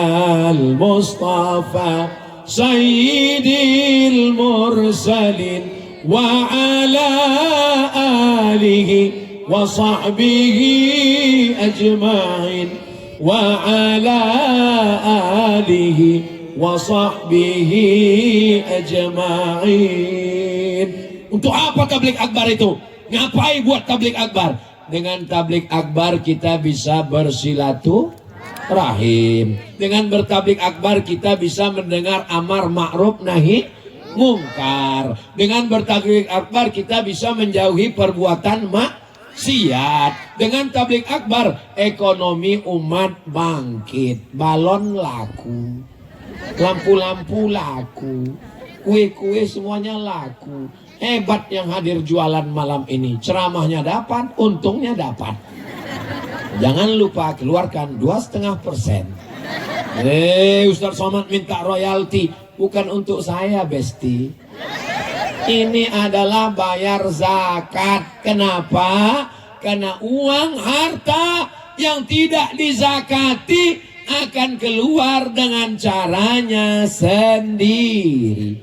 المصطفى سيد المرسلين وعلى آله وصحبه أجمعين وعلى آله وصحبه أجمعين. Untuk apa tablik akbar itu? Ngapain buat tablik akbar? Dengan tablik akbar kita bisa bersilaturahim. Dengan bertablik akbar kita bisa mendengar amar ma'ruf nahi mungkar. Dengan bertablik akbar kita bisa menjauhi perbuatan maksiat. Dengan tablik akbar ekonomi umat bangkit, balon laku, lampu-lampu laku, kue-kue semuanya laku. Hebat yang hadir jualan malam ini. Ceramahnya dapat, untungnya dapat. Jangan lupa keluarkan 2,5%. Ustaz Somad minta royalti. Bukan untuk saya, Besti. Ini adalah bayar zakat. Kenapa? Karena uang harta yang tidak dizakati akan keluar dengan caranya sendiri.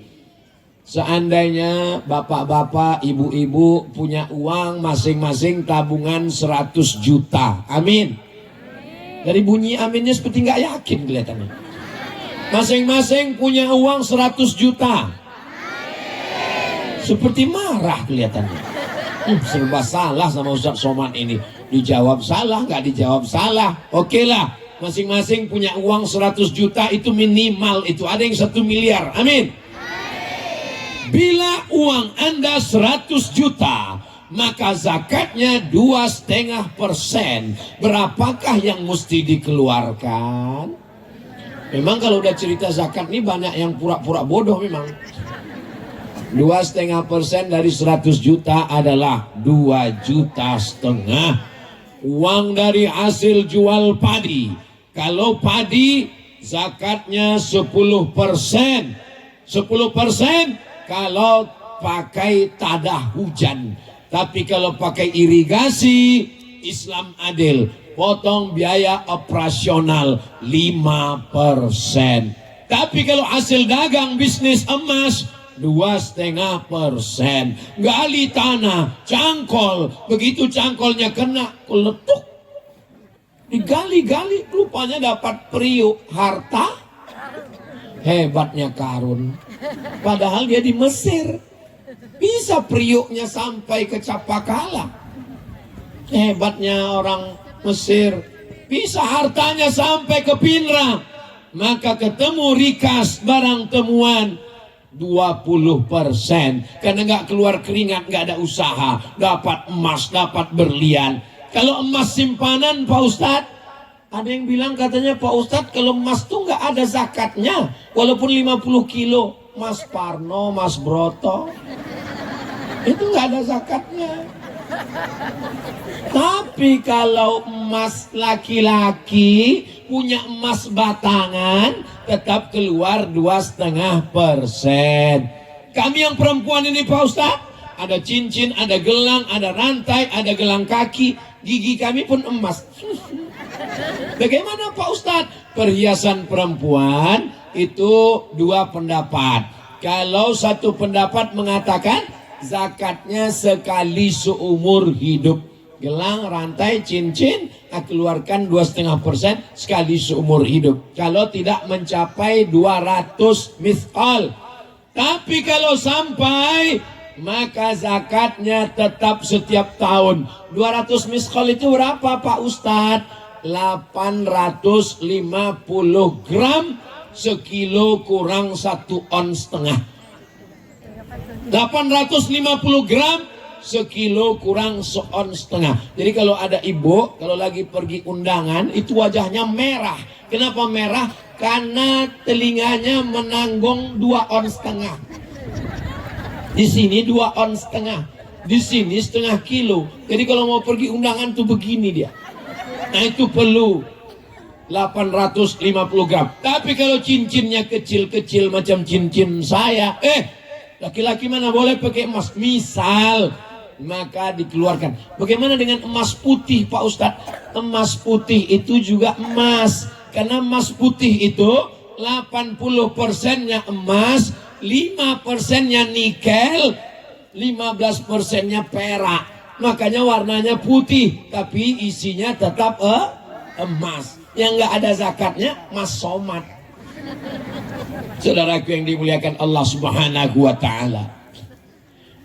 Seandainya bapak-bapak, ibu-ibu punya uang masing-masing tabungan 100 juta. Amin. Dari bunyi aminnya seperti nggak yakin kelihatannya. Masing-masing punya uang 100 juta. Seperti marah kelihatannya. Serba salah sama Ustaz Somad ini. Dijawab salah, nggak dijawab salah. Oke lah, masing-masing punya uang 100 juta itu minimal itu. Ada yang 1 miliar. Amin. Bila uang Anda 100 juta, maka zakatnya 2,5%. Berapakah yang mesti dikeluarkan? Memang kalau udah cerita zakat ini banyak yang pura-pura bodoh memang. 2,5% dari 100 juta adalah 2,5 juta. Uang dari hasil jual padi. Kalau padi zakatnya 10%. 10% kalau pakai tadah hujan. Tapi kalau pakai irigasi, Islam adil. Potong biaya operasional 5%. Tapi kalau hasil dagang bisnis emas 2,5%. Gali tanah, cangkol. Begitu cangkolnya kena, letuk. Digali-gali, rupanya dapat periuk harta. Hebatnya karun. Padahal dia di Mesir. Bisa periuknya sampai ke Capakala. Hebatnya orang Mesir. Bisa hartanya sampai ke Pinrang. Maka ketemu rikas barang temuan 20%. Karena nggak keluar keringat, nggak ada usaha. Dapat emas, dapat berlian. Kalau emas simpanan Pak Ustadz, ada yang bilang katanya Pak Ustadz kalau emas tuh nggak ada zakatnya. Walaupun 50 kilo. Mas Parno, Mas Broto, itu nggak ada zakatnya. Tapi kalau emas laki-laki punya emas batangan tetap keluar 2,5%. Kami yang perempuan ini Pak Ustadz, ada cincin, ada gelang, ada rantai, ada gelang kaki, gigi kami pun emas. Bagaimana Pak Ustadz? Perhiasan perempuan itu dua pendapat. Kalau satu pendapat mengatakan zakatnya sekali seumur hidup. Gelang, rantai, cincin keluarkan 2,5% sekali seumur hidup. Kalau tidak mencapai 200 mithqal. Tapi kalau sampai, maka zakatnya tetap setiap tahun. 200 mithqal itu berapa Pak Ustadz? 850 gram. Sekilo kurang 1,5 ons. 850 gram sekilo kurang 1,5 ons. Jadi kalau ada ibu, kalau lagi pergi undangan, itu wajahnya merah. Kenapa merah? Karena telinganya menanggung 2,5 ons. Di sini 2,5 ons. Di sini 0,5 kilo. Jadi kalau mau pergi undangan tuh begini dia. Nah itu perlu 850 gram. Tapi kalau cincinnya kecil-kecil macam cincin saya, laki-laki mana boleh pakai emas? Misal, maka dikeluarkan. Bagaimana dengan emas putih Pak Ustadz? Emas putih itu juga emas. Karena emas putih itu 80%-nya emas, 5%-nya nikel, 15%-nya perak. Makanya warnanya putih, tapi isinya tetap emas. Yang nggak ada zakatnya mas somat. Saudaraku yang dimuliakan Allah Subhanahu wa ta'ala,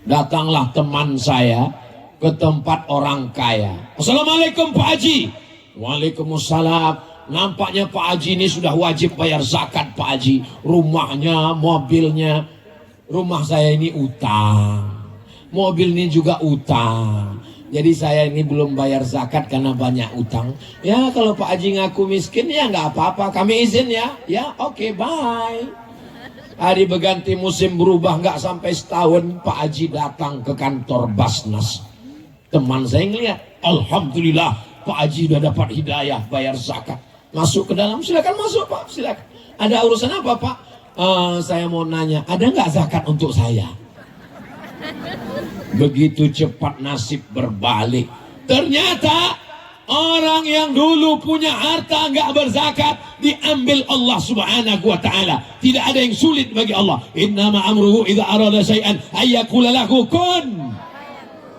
datanglah teman saya ke tempat orang kaya. Assalamualaikum Pak Haji. Waalaikumsalam. Nampaknya Pak Haji ini sudah wajib bayar zakat Pak Haji. Rumahnya, mobilnya. Rumah saya ini utang, mobil ini juga utang. Jadi saya ini belum bayar zakat karena banyak utang. Ya kalau Pak Haji ngaku miskin ya nggak apa-apa, kami izin ya. Ya oke, bye. Hari berganti musim berubah, nggak sampai setahun Pak Haji datang ke kantor Basnas. Teman saya ngeliat, alhamdulillah Pak Haji udah dapat hidayah bayar zakat. Masuk ke dalam, silakan masuk Pak, silakan. Ada urusan apa Pak? Saya mau nanya, ada nggak zakat untuk saya? Begitu cepat nasib berbalik. Ternyata orang yang dulu punya harta nggak berzakat diambil Allah Subhanahu wa ta'ala. Tidak ada yang sulit bagi Allah. Innama amruhu idza arada syai'an ayyaqula lahu kun.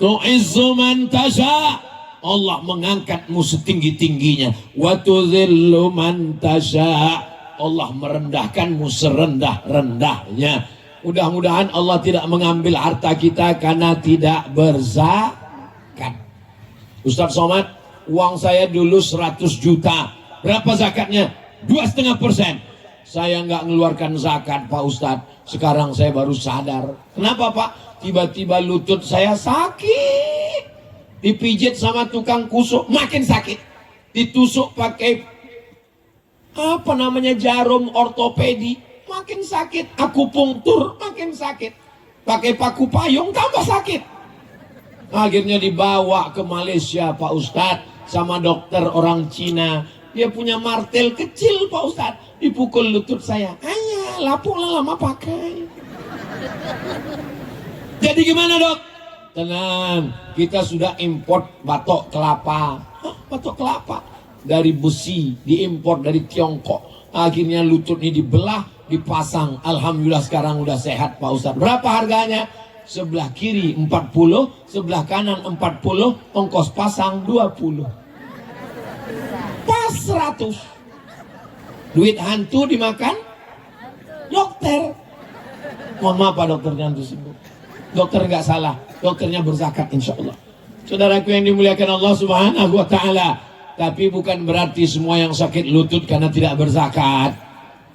Tu'izzu man tasha. Allah mengangkatmu setinggi-tingginya. Wa tudhillu man tasha. Allah merendahkanmu serendah-rendahnya. Mudah-mudahan Allah tidak mengambil harta kita karena tidak berzakat. Ustaz Somad, uang saya dulu 100 juta. Berapa zakatnya? 2,5%. Saya nggak mengeluarkan zakat Pak Ustadz. Sekarang saya baru sadar. Kenapa Pak? Tiba-tiba lutut saya sakit. Dipijit sama tukang kusuk, makin sakit. Ditusuk pakai apa namanya jarum ortopedi, makin sakit. Akupunktur, makin sakit. Pakai paku payung, tambah sakit. Akhirnya dibawa ke Malaysia Pak Ustadz sama dokter orang Cina. Dia punya martel kecil Pak Ustadz. Dipukul lutut saya. Ayah, lapuklah lama pakai. Jadi gimana dok? Tenang, kita sudah import batok kelapa. Hah, batok kelapa? Dari besi, diimpor dari Tiongkok. Akhirnya lutut ini dibelah, dipasang. Alhamdulillah sekarang udah sehat Pak Ustadz. Berapa harganya? Sebelah kiri 40, sebelah kanan 40, ongkos pasang 20. Pas 100. Duit hantu dimakan dokter. Mohon maaf Pak, dokternya hantu sembuh. Dokter nggak salah, dokternya berzakat insya Allah. Saudaraku yang dimuliakan Allah Subhanahu wa ta'ala. Tapi bukan berarti semua yang sakit lutut karena tidak berzakat.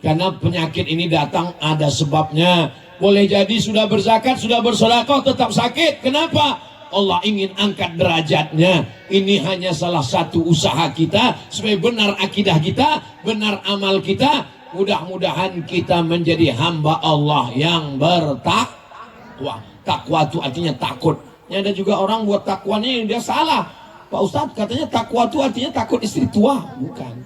Karena penyakit ini datang ada sebabnya. Boleh jadi sudah berzakat, sudah bersedekah, tetap sakit. Kenapa? Allah ingin angkat derajatnya. Ini hanya salah satu usaha kita supaya benar akidah kita, benar amal kita. Mudah-mudahan kita menjadi hamba Allah yang bertakwa. Takwa itu artinya takut. Ini ada juga orang buat takwanya yang dia salah. Pak Ustadz katanya takwa itu artinya takut istri tua. Bukan.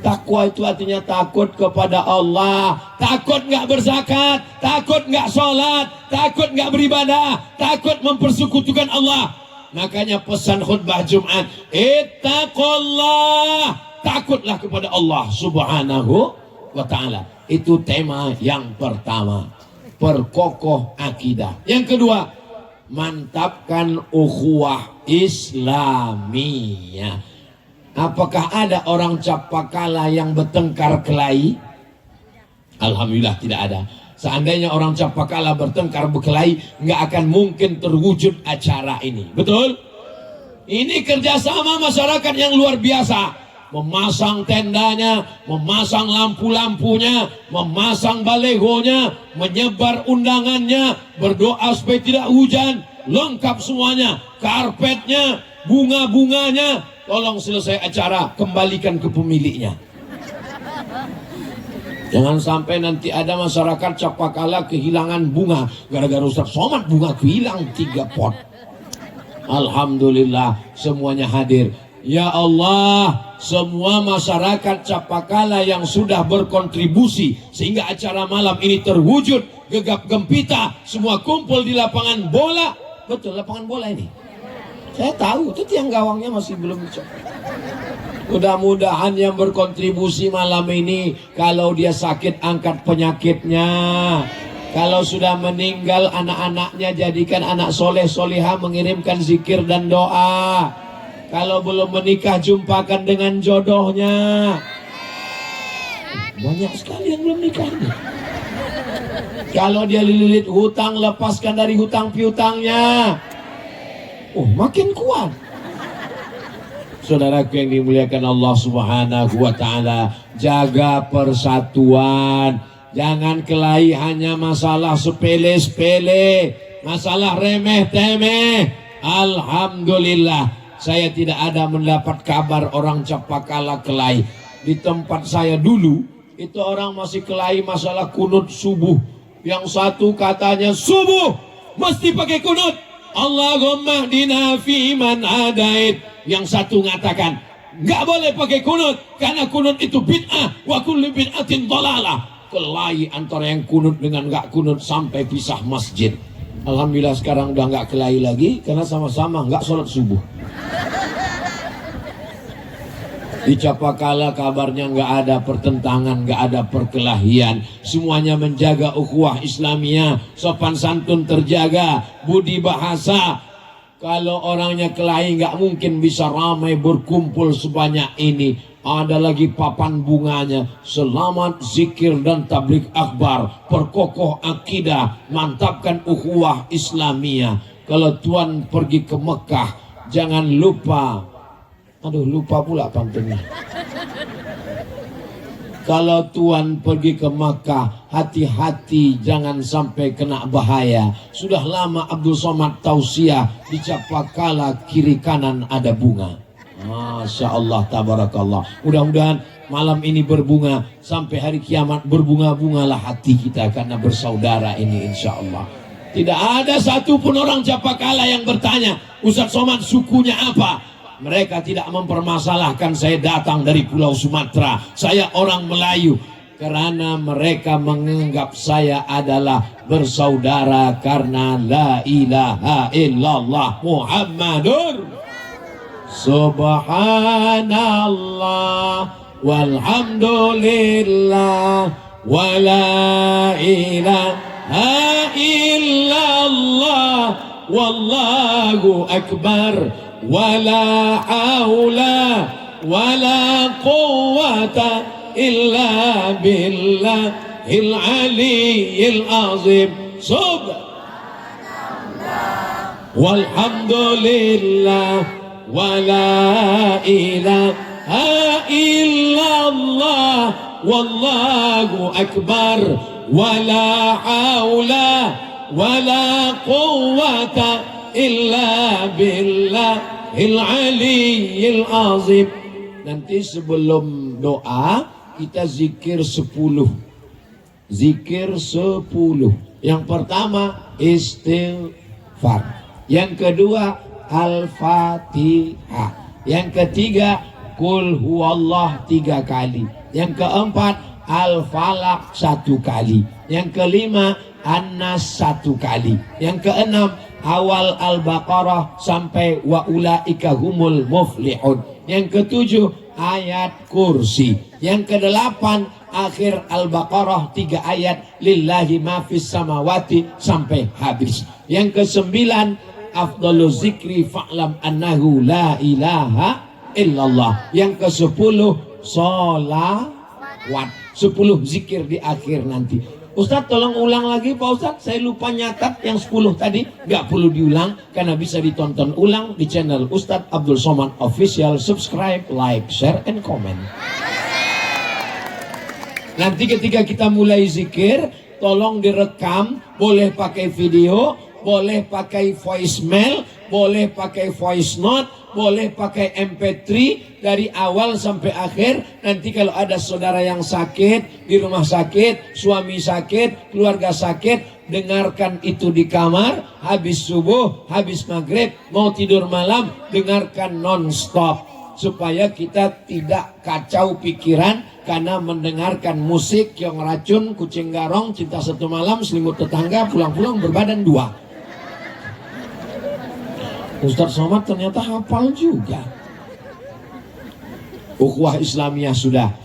Takwa itu artinya takut kepada Allah. Takut nggak berzakat, takut nggak sholat, takut nggak beribadah, takut mempersekutukan Allah. Makanya pesan khutbah Jumat, ittaqullah, takutlah kepada Allah Subhanahu wa ta'ala. Itu tema yang pertama, perkokoh akidah. Yang kedua, mantapkan ukhuwah Islamiyah. Apakah ada orang Capakala yang bertengkar kelahi? Alhamdulillah tidak ada. Seandainya orang Capakala bertengkar berkelahi, nggak akan mungkin terwujud acara ini. Betul? Ini kerjasama masyarakat yang luar biasa. Memasang tendanya, memasang lampu-lampunya, memasang balehonya, menyebar undangannya, berdoa supaya tidak hujan, lengkap semuanya, karpetnya, bunga-bunganya. Tolong selesai acara, kembalikan ke pemiliknya. Jangan sampai nanti ada masyarakat Capakala kehilangan bunga. Gara-gara Ustaz Somad bunga hilang 3 pot. Alhamdulillah semuanya hadir. Ya Allah, semua masyarakat Capakala yang sudah berkontribusi sehingga acara malam ini terwujud gegap gempita, semua kumpul di lapangan bola. Betul, lapangan bola ini. Saya tahu, itu tiang gawangnya masih belum dicopot. Mudah-mudahan yang berkontribusi malam ini, kalau dia sakit angkat penyakitnya. Kalau sudah meninggal anak-anaknya jadikan anak soleh solihah, mengirimkan zikir dan doa. Kalau belum menikah jumpakan dengan jodohnya. Banyak sekali yang belum nikah nih. Kalau dia lilit hutang, lepaskan dari hutang piutangnya. Oh, makin kuat. Saudaraku yang dimuliakan Allah Subhanahu wa Ta'ala, jaga persatuan. Jangan kelahi hanya masalah sepele-sepele, masalah remeh-temeh. Alhamdulillah, saya tidak ada mendapat kabar orang Capakala kelahi. Di tempat saya dulu, itu orang masih kelahi masalah kunut subuh. Yang satu katanya subuh mesti pakai kunut, Allahumma hdina fi man hadait. Yang satu mengatakan nggak boleh pakai kunut karena kunut itu bid'ah, wa kullu bid'atin dhalalah. Kelahi antara yang kunut dengan nggak kunut sampai pisah masjid. Alhamdulillah sekarang udah nggak kelahi lagi karena sama-sama nggak sholat subuh. Di Capakala kabarnya nggak ada pertentangan, nggak ada perkelahian. Semuanya menjaga ukhuwah Islamiyah, sopan santun terjaga, budi bahasa. Kalau orangnya kelahi nggak mungkin bisa ramai berkumpul sebanyak ini. Ada lagi papan bunganya, selamat zikir dan tabligh akbar, perkokoh akidah, mantapkan ukhuwah Islamiyah. Kalau Tuan pergi ke Mekah, jangan lupa, lupa pula pantunnya. Kalau Tuan pergi ke Makkah, hati-hati jangan sampai kena bahaya. Sudah lama Abdul Somad tausiah, di Capakala kiri kanan ada bunga. Masya Allah, tabarakallah. Mudah-mudahan malam ini berbunga, sampai hari kiamat berbunga-bungalah hati kita karena bersaudara ini insya Allah. Tidak ada satupun orang Capakala yang bertanya, Ustadz Somad sukunya apa? Mereka tidak mempermasalahkan saya datang dari Pulau Sumatera, saya orang Melayu. Karena mereka menganggap saya adalah bersaudara karena la ilaha illallah Muhammadur Subhanallah walhamdulillah wa la ilaha illallah wallahu akbar wa la hawla wa la quwwata illa billahil aliyyil azim. Subhanallah walhamdulillah wa la ilaha illallah wallahu akbar wa la hawla wa la quwwata illa billahil aliyyil azim. Nanti sebelum doa kita zikir 10. Zikir 10. Yang pertama istighfar. Yang kedua Al-Fatihah. Yang ketiga Qul huwallah 3 kali. Yang keempat Al-Falaq 1 kali. Yang kelima An-Nas 1 kali. Yang keenam awal Al-Baqarah sampai wa ulaika humul muflihun. Yang ketujuh ayat kursi. Yang kedelapan akhir Al-Baqarah 3 ayat lillahi ma fis samawati sampai habis. Yang kesembilan afdalu zikri fa'lam annahu la ilaha illallah. Yang ke-10 sholawat. 10 zikir di akhir nanti. Ustadz tolong ulang lagi Pak Ustadz, saya lupa nyatat yang 10 tadi. Gak perlu diulang karena bisa ditonton ulang di channel Ustadz Abdul Somad Official. Subscribe, like, share, and comment. Nanti ketika kita mulai zikir, tolong direkam, boleh pakai video, boleh pakai voicemail, boleh pakai voice note, boleh pakai MP3 dari awal sampai akhir. Nanti kalau ada saudara yang sakit, di rumah sakit, suami sakit, keluarga sakit, dengarkan itu di kamar, habis subuh, habis maghrib, mau tidur malam, dengarkan non-stop. Supaya kita tidak kacau pikiran karena mendengarkan musik yang racun, kucing garong, cinta satu malam, selimut tetangga, pulang-pulang berbadan 2. Ustadz Somad ternyata hafal juga. Ukhuwah Islamiyah sudah.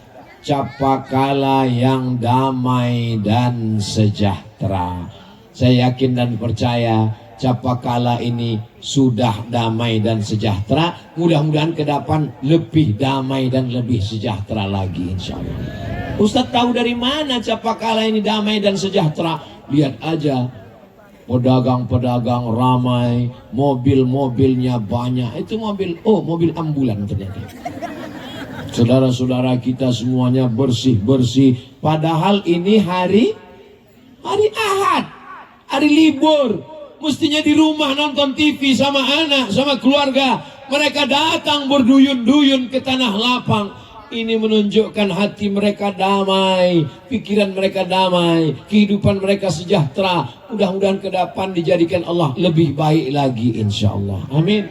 Capakala yang damai dan sejahtera. Saya yakin dan percaya Capakala ini sudah damai dan sejahtera. Mudah-mudahan ke depan lebih damai dan lebih sejahtera lagi, insya Allah. Ustadz tahu dari mana Capakala ini damai dan sejahtera? Lihat aja, pedagang-pedagang ramai, mobil-mobilnya banyak. Itu mobil ambulan ternyata. Saudara-saudara kita semuanya bersih-bersih. Padahal ini hari Ahad, hari libur. Mestinya di rumah nonton TV sama anak, sama keluarga. Mereka datang berduyun-duyun ke tanah lapang. Ini menunjukkan hati mereka damai, pikiran mereka damai, kehidupan mereka sejahtera. Mudah-mudahan ke depan dijadikan Allah lebih baik lagi, insya Allah. Amin.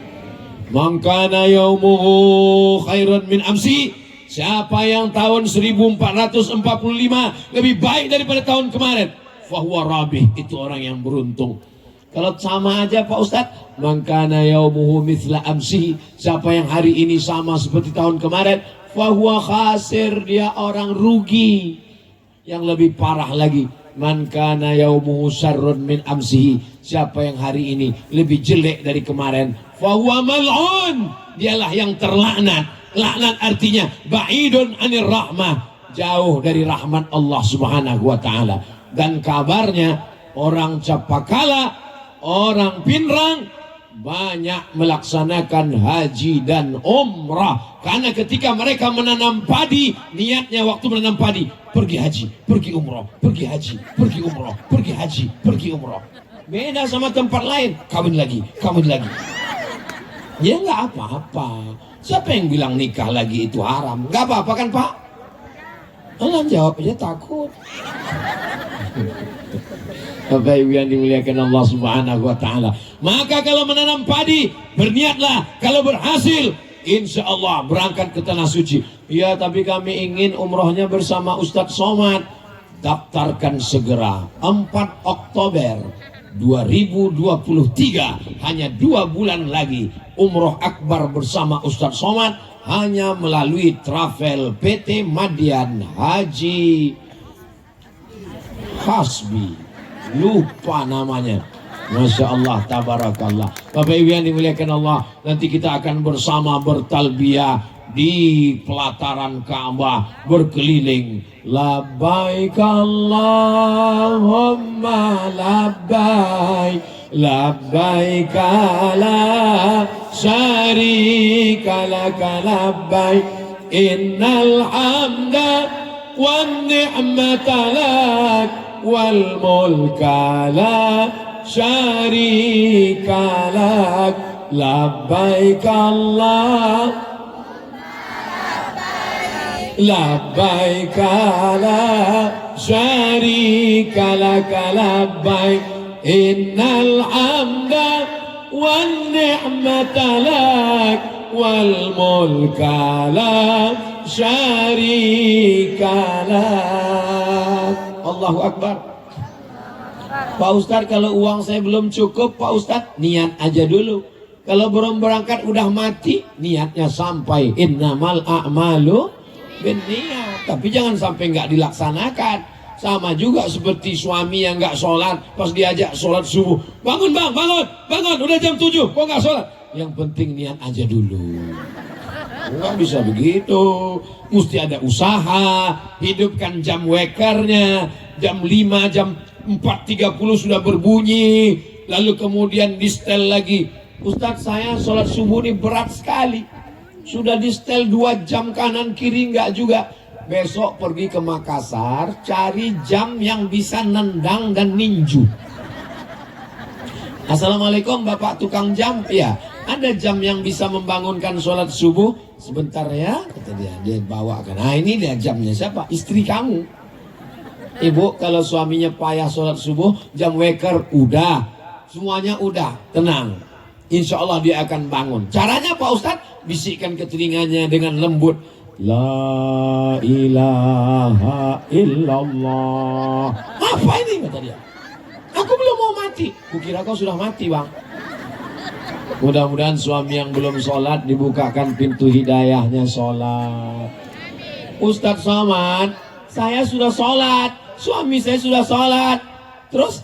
Mangkana yaumuhu khairan min amsi. Siapa yang tahun 1445 lebih baik daripada tahun kemarin, fahuwa rabih, itu orang yang beruntung. Kalau sama aja Pak Ustadz, mangkana yaumuhu mithla amsi. Siapa yang hari ini sama seperti tahun kemarin, fahuwa khasir, dia orang rugi. Yang lebih parah lagi, man kana yaumuhu syarrun min amsihi. Siapa yang hari ini lebih jelek dari kemarin, fahuwa mal'un, dialah yang terlaknat. Laknat artinya ba'idun anir rahmah, jauh dari rahmat Allah Subhanahu wa taala. Dan kabarnya orang Capakala, orang Pinrang banyak melaksanakan haji dan umrah. Karena ketika mereka menanam padi, niatnya waktu menanam padi, pergi haji, pergi umrah, pergi haji, pergi umrah, pergi haji, pergi umrah. Beda sama tempat lain, kawin lagi, kawin lagi. Ya nggak apa-apa. Siapa yang bilang nikah lagi itu haram? Nggak apa-apa kan Pak? Allah jawab aja takut. Bapak Ibu yang dimuliakan Allah Subhanahu wa taala. Maka kalau menanam padi, berniatlah kalau berhasil, insya Allah berangkat ke tanah suci. Ya, tapi kami ingin umrohnya bersama Ustadz Somad. Daftarkan segera 4 Oktober 2023, hanya 2 bulan lagi. Umroh Akbar bersama Ustadz Somad hanya melalui travel PT Madian Haji Hasbi, lupa namanya. Masya Allah, tabarakallah. Bapak Ibu yang dimuliakan Allah, nanti kita akan bersama bertalbiyah di pelataran Ka'bah, berkeliling. Labbaik Allahumma labbaik, labbaik la syarika laka labbaik, innal hamda wan ni'mata lak wal mulka la syarika lak, labbaik Allah labbaik la syarika laka labbaik, innal hamda wan ni'mata lak wal mulka la syarika lak. Allahu Akbar. Pak Ustadz, kalau uang saya belum cukup, Pak Ustadz, niat aja dulu. Kalau belum berangkat udah mati, niatnya sampai. Innamal a'malu binniyat. Tapi jangan sampai nggak dilaksanakan. Sama juga seperti suami yang nggak sholat, pas diajak sholat subuh, bangun bang, bangun, bangun, udah jam 7, kok nggak sholat? Yang penting niat aja dulu. Nggak bisa begitu, mesti ada usaha. Hidupkan jam wakernya, jam 5, jam 4.30 sudah berbunyi, lalu kemudian di setel lagi. Ustadz, saya sholat subuh ini berat sekali, sudah di setel 2 jam kanan kiri nggak juga. Besok pergi ke Makassar, cari jam yang bisa nendang dan ninju. Assalamualaikum Bapak tukang jam. Ya, ada jam yang bisa membangunkan sholat subuh. Sebentar ya, kata dia bawakan. Nah, ini dia jamnya siapa? Istri kamu. Ibu, kalau suaminya payah sholat subuh, jam waker udah, semuanya udah, tenang. Insya Allah dia akan bangun. Caranya Pak Ustadz, bisikkan ke telinganya dengan lembut, la ilaha illallah. Apa ini, kata dia? Aku belum mau mati. Kukira kau sudah mati bang. Mudah-mudahan suami yang belum sholat dibukakan pintu hidayahnya sholat. Ustadz Somad, saya sudah sholat, suami saya sudah sholat, terus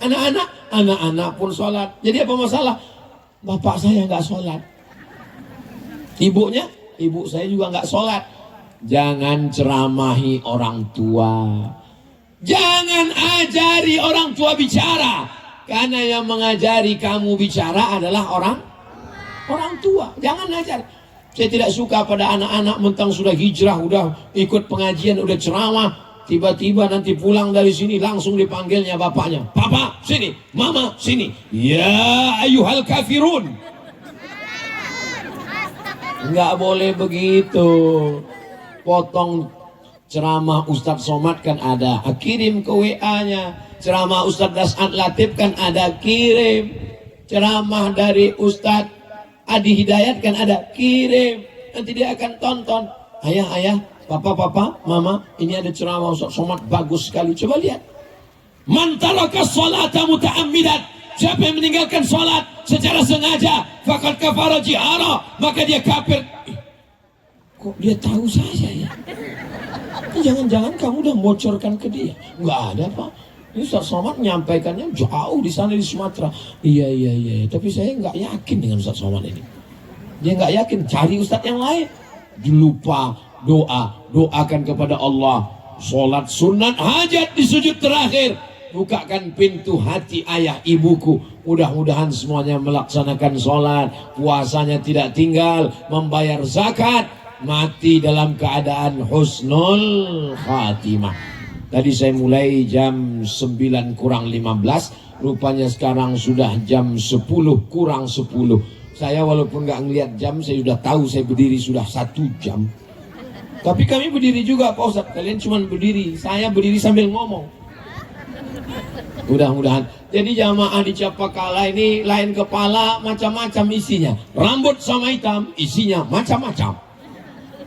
anak-anak pun sholat. Jadi apa masalah? Bapak saya nggak sholat, ibu saya juga nggak sholat. Jangan ceramahi orang tua, jangan ajari orang tua bicara, karena yang mengajari kamu bicara adalah orang tua. Jangan ajar. Saya tidak suka pada anak-anak mentang sudah hijrah, udah ikut pengajian, udah ceramah, tiba-tiba nanti pulang dari sini langsung dipanggilnya bapaknya, papa sini, mama sini, ya ayyuhal kafirun. Enggak boleh begitu. Potong ceramah Ustadz Somad kan ada, kirim ke WA-nya. Ceramah Ustadz Das'ad Latif kan ada, kirim. Ceramah dari Ustadz Adi Hidayat kan ada, kirim. Nanti dia akan tonton. Ayah, papa, mama, ini ada ceramah Ustadz Somad bagus sekali. Coba lihat. Man taraka sholata muta'ammidan. Siapa yang meninggalkan sholat secara sengaja, faqad kafara jihara, maka dia kafir. Kok dia tahu saya ya? Jangan-jangan kamu udah bocorkan ke dia? Enggak ada, Pak. Ini Ustadz Somad menyampaikannya jauh di sana di Sumatera. Iya. Tapi saya nggak yakin dengan Ustadz Somad ini. Dia nggak yakin. Cari Ustadz yang lain. Lupa doakan kepada Allah. Sholat sunat hajat di sujud terakhir. Bukakan pintu hati ayah ibuku. Mudah-mudahan semuanya melaksanakan sholat, puasanya tidak tinggal, membayar zakat, mati dalam keadaan husnul khatimah. Tadi saya mulai jam 9 kurang 15, rupanya sekarang sudah jam 10 kurang 10. Saya walaupun nggak ngelihat jam, saya sudah tahu saya berdiri sudah 1 jam. Tapi kami berdiri juga Pak Ustadz, kalian cuma berdiri, saya berdiri sambil ngomong. Mudah-mudahan. Jadi jamaah di Capakala ini lain kepala macam-macam isinya. Rambut sama hitam, isinya macam-macam.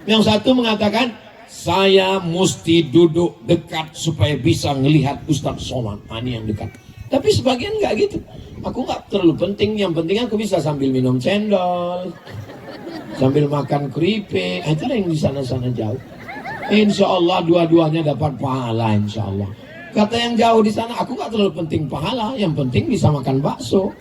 Yang satu mengatakan, saya mesti duduk dekat supaya bisa melihat Ustadz Somad. Ini yang dekat. Tapi sebagian nggak gitu. Aku nggak terlalu penting. Yang penting aku bisa sambil minum cendol, sambil makan keripik. Itulah yang di sana-sana jauh. Insya Allah dua-duanya dapat pahala insya Allah. Kata yang jauh di sana, aku nggak terlalu penting pahala. Yang penting bisa makan bakso.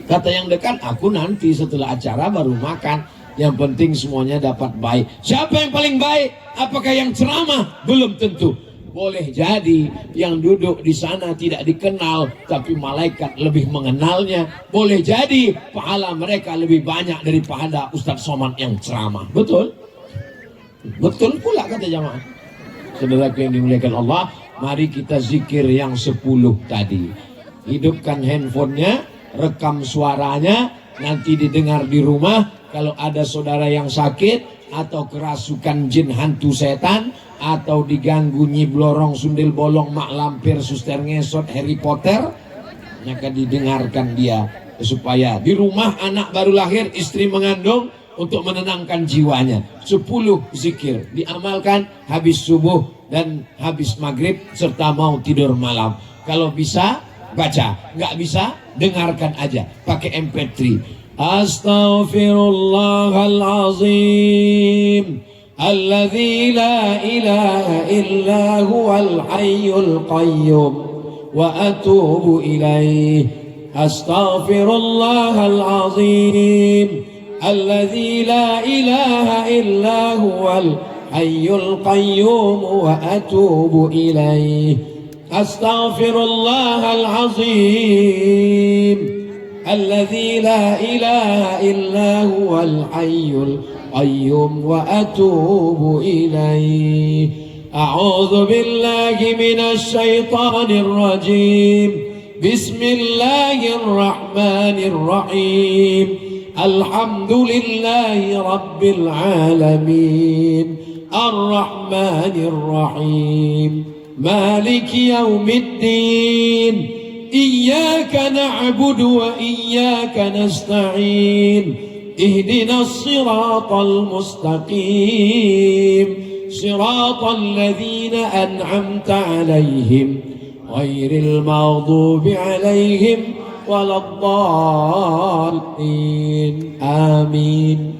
Kata yang dekat, aku nanti setelah acara baru makan. Yang penting semuanya dapat baik. Siapa yang paling baik? Apakah yang ceramah? Belum tentu. Boleh jadi yang duduk di sana tidak dikenal, tapi malaikat lebih mengenalnya. Boleh jadi pahala mereka lebih banyak daripada Ustadz Somad yang ceramah. Betul? Betul pula kata jamaah. Saudaraku yang dimuliakan Allah, mari kita zikir yang 10 tadi. Hidupkan handphonenya, rekam suaranya, nanti didengar di rumah. Kalau ada saudara yang sakit atau kerasukan jin hantu setan atau diganggu Nyi Blorong, Sundel Bolong, Mak Lampir, Suster Ngesot, Harry Potter, maka didengarkan dia supaya di rumah anak baru lahir, istri mengandung, untuk menenangkan jiwanya. 10 zikir diamalkan habis subuh dan habis maghrib serta mau tidur malam. Kalau bisa baca, nggak bisa dengarkan aja pakai MP3. Astaghfirullahalazim alladzi la ilaha illa huwal hayyul qayyum wa atubu ilaih. Astaghfirullahalazim alladzi la ilaha illa huwal hayyul qayyum wa atubu ilaih. Astaghfirullahalazim الذي لا إله إلا هو الحي القيوم وأتوب إليه. أعوذ بالله من الشيطان الرجيم. بسم الله الرحمن الرحيم. الحمد لله رب العالمين الرحمن الرحيم مالك يوم الدين إياك نعبد وإياك نستعين اهدنا الصراط المستقيم صراط الذين أنعمت عليهم غير المغضوب عليهم ولا الضالين. الضالين آمين.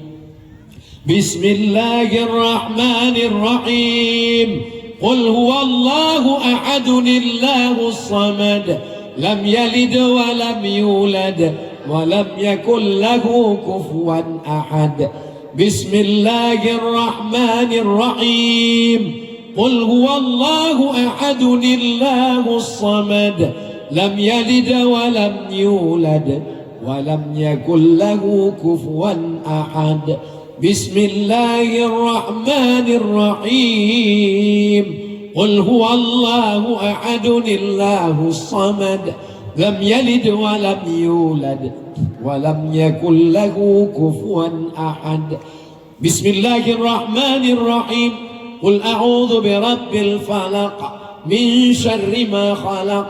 بسم الله الرحمن الرحيم. قل هو الله أحد الله الصمد لم يلد ولم يولد ولم يكن له كفوا أحد. بسم الله الرحمن الرحيم. قل هو الله أحد الله الصمد لم يلد ولم يولد ولم يكن له كفوا أحد. بسم الله الرحمن الرحيم. قل هو الله أحد الله الصمد لم يلد ولم يولد ولم يكن له كفوا أحد. بسم الله الرحمن الرحيم. قل أعوذ برب الفلق من شر ما خلق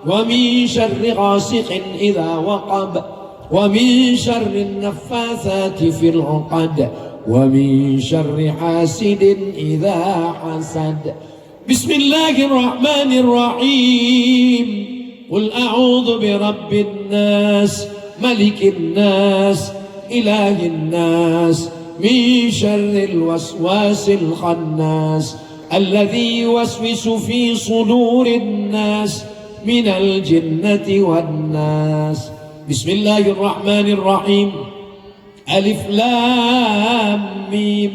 ومن شر غاسق إذا وقب ومن شر النفاثات في العقد ومن شر حاسد إذا حسد. بسم الله الرحمن الرحيم. قل أعوذ برب الناس ملك الناس إله الناس من شر الوسواس الخناس الذي يوسوس في صدور الناس من الجنة والناس. بسم الله الرحمن الرحيم. ألف لام ميم.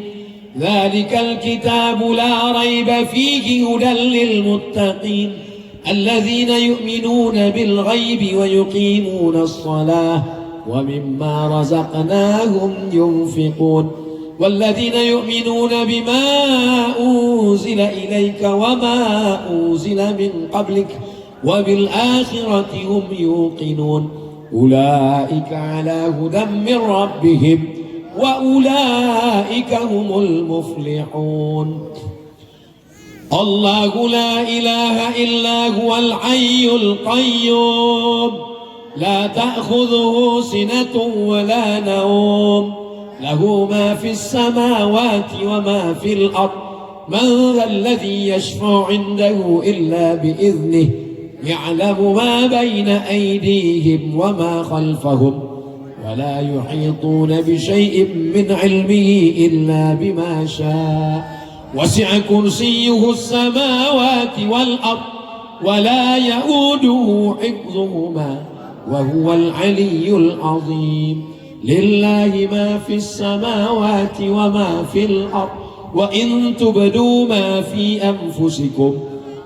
ذلك الكتاب لا ريب فيه هدى للمتقين الذين يؤمنون بالغيب ويقيمون الصلاة ومما رزقناهم ينفقون والذين يؤمنون بما أنزل إليك وما أنزل من قبلك وبالآخرة هم يوقنون أولئك على هدى من ربهم وأولئك هم المفلحون. الله لا إله إلا هو الحي القيوم لا تأخذه سنة ولا نوم له ما في السماوات وما في الأرض من ذا الذي يشفع عنده إلا بإذنه يعلم ما بين أيديهم وما خلفهم ولا يحيطون بشيء من علمه إلا بما شاء وسع كرسيه السماوات والأرض ولا يؤوده حفظهما وهو العلي العظيم. لله ما في السماوات وما في الأرض وإن تبدوا ما في أنفسكم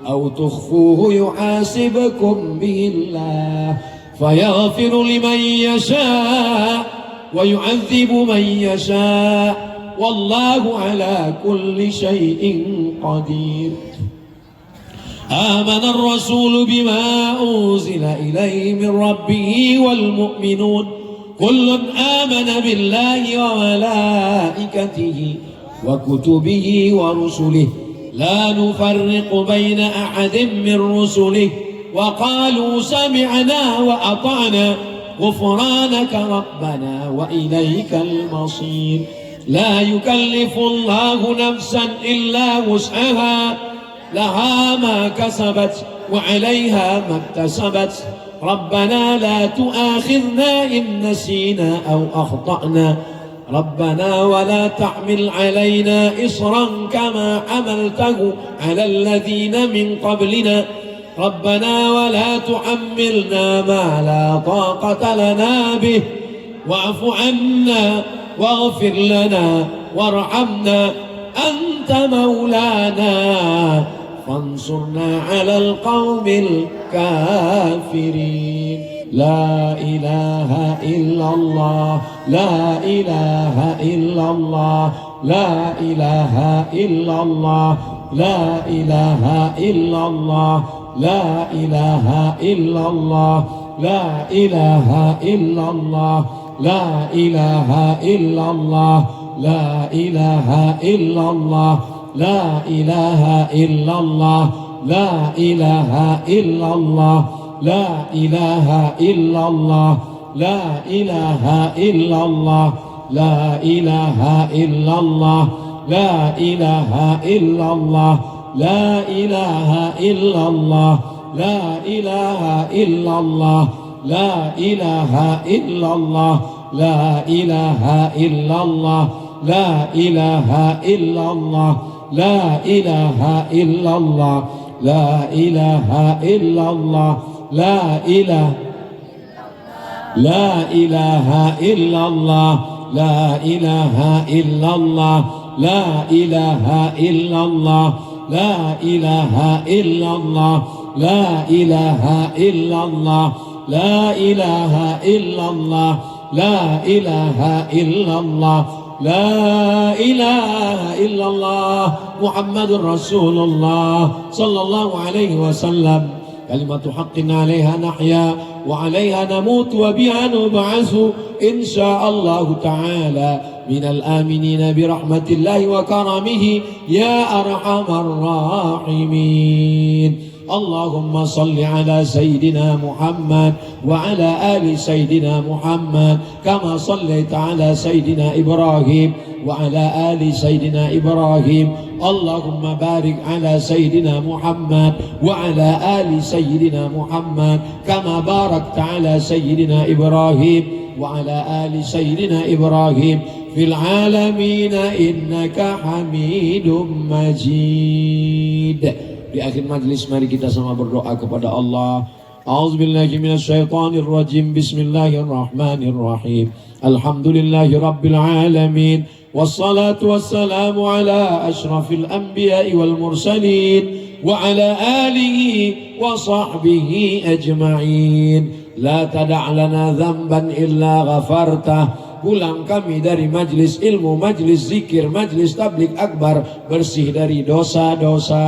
أو تخفوه يحاسبكم به الله فيغفر لمن يشاء ويعذب من يشاء والله على كل شيء قدير. آمن الرسول بما أنزل إليه من ربه والمؤمنون كل آمن بالله وملائكته وكتبه ورسله لا نفرق بين أحد من رسله وقالوا سمعنا وأطعنا غفرانك ربنا وإليك المصير. لا يكلف الله نفسا إلا وسعها لها ما كسبت وعليها ما اكتسبت ربنا لا تؤاخذنا إن نسينا أو أخطأنا ربنا ولا تحمل علينا إصرا كما حملته على الذين من قبلنا ربنا ولا تحملنا ما لا طاقة لنا به واعف عنا واغفر لنا وارحمنا أنت مولانا فانصرنا على القوم الكافرين. لا إله إلا الله لا إله إلا الله لا إله إلا الله لا إله إلا الله لا إله إلا الله لا إله إلا الله لا إله إلا الله لا إله إلا الله لا إله إلا الله لا إله إلا الله لا إله إلا الله لا إله إلا الله لا إله إلا الله لا إله إلا الله لا إله إلا الله لا إله إلا الله لا إله إلا الله لا إله إلا الله لا إله إلا الله لا إله إلا الله لا إله إلا الله لا إله لا إله إلا الله لا إله إلا الله لا إله إلا الله لا إله إلا الله لا إله إلا الله لا إله إلا الله لا إله إلا الله لا إله إلا الله محمد رسول الله صلى الله عليه وسلم كلمة حق عليها نحيا وعليها نموت وبها نبعث إن شاء الله تعالى من الآمنين برحمة الله وكرمه يا أرحم الراحمين اللهم صل على سيدنا محمد وعلى آل سيدنا محمد كما صليت على سيدنا إبراهيم وعلى آل سيدنا إبراهيم اللهم بارك على سيدنا محمد وعلى آل سيدنا محمد كما باركت على سيدنا إبراهيم وعلى آل سيدنا إبراهيم في العالمين إنك حميد مجيد. Di akhir majlis mari kita sama berdoa kepada Allah. A'udzubillahi minasyaitonirrajim. Bismillahirrahmanirrahim. Alhamdulillahi rabbil alamin. Wassalatu wassalamu ala asyrafil anbiya'i wal mursalin wa ala alihi wa sahbihi ajma'in. La tada' lana dhanban illa ghafartah. Pulang kami dari majlis ilmu, majlis zikir, majlis tablik akbar, bersih dari dosa-dosa.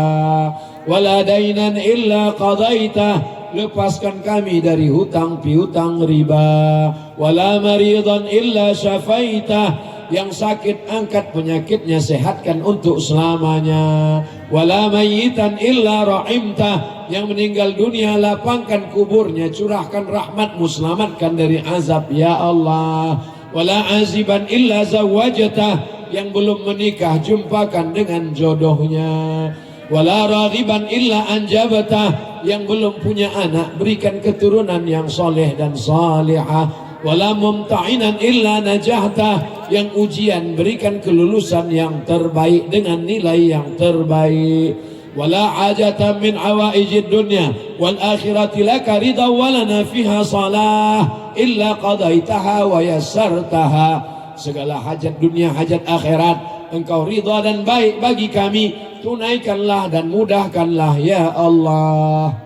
Wala dainan illa qadaitah, lepaskan kami dari hutang piutang riba. Wala maridan illa syafaitah, yang sakit angkat penyakitnya, sehatkan untuk selamanya. Wala mayyitan illa rahimtah, yang meninggal dunia lapangkan kuburnya, curahkan rahmatmu, selamatkan dari azab ya Allah. Wala aziban illa zawajatah, yang belum menikah jumpakan dengan jodohnya. Wala raghiban illa anjabatah, yang belum punya anak berikan keturunan yang soleh dan salihah. Wala mumta'inan illa najahtah, yang ujian berikan kelulusan yang terbaik dengan nilai yang terbaik. Wala hajatan min awaijid dunya wal akhirati laka ridha walana fiha salah illa qadaitaha wa yassartaha. Segala hajat dunia, hajat akhirat engkau ridha dan baik bagi kami, tunaikanlah dan mudahkanlah ya Allah.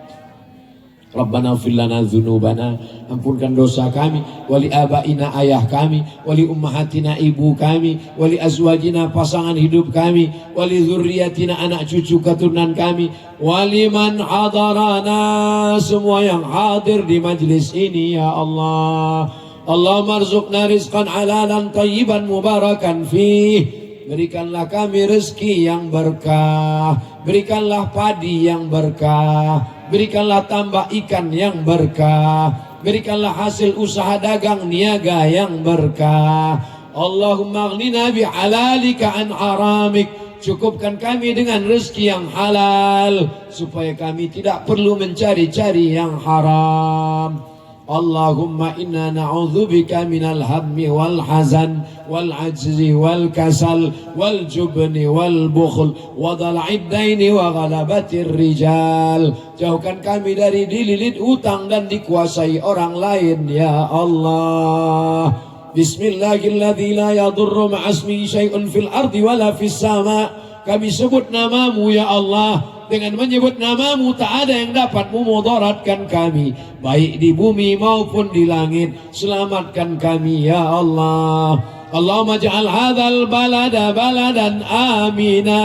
Rabbana ighfir lana dzunubana, ampunkan dosa kami, wali abaina ayah kami, wali ummahatina ibu kami, wali azwajina pasangan hidup kami, wali dzurriyyatina anak cucu keturunan kami, wali man hadarana, semua yang hadir di majlis ini ya Allah. Allahumma arzuqna rizqan halalan thayyiban mubarakan fih. Berikanlah kami rezeki yang berkah, berikanlah padi yang berkah, berikanlah tambah ikan yang berkah, berikanlah hasil usaha dagang niaga yang berkah. Allahumma aghnina bihalalika an haramik, cukupkan kami dengan rezeki yang halal supaya kami tidak perlu mencari-cari yang haram. Allahumma inna na'udzubika minal hammi wal hazan wal ajzi wal kasal wal jubni wal bukhl wa dhal'id daini wa ghalabatir rijal. Jauhkan kami dari dililit utang dan dikuasai orang lain ya Allah. Bismillahilladzi la yadurru ma'asmihi syai'un fil ardi wala fis sama. Kami sebut namamu ya Allah. Dengan menyebut namamu tak ada yang dapat memudaratkan kami, baik di bumi maupun di langit. Selamatkan kami ya Allah. Allahumma ja'al hadzal balada baladan amina.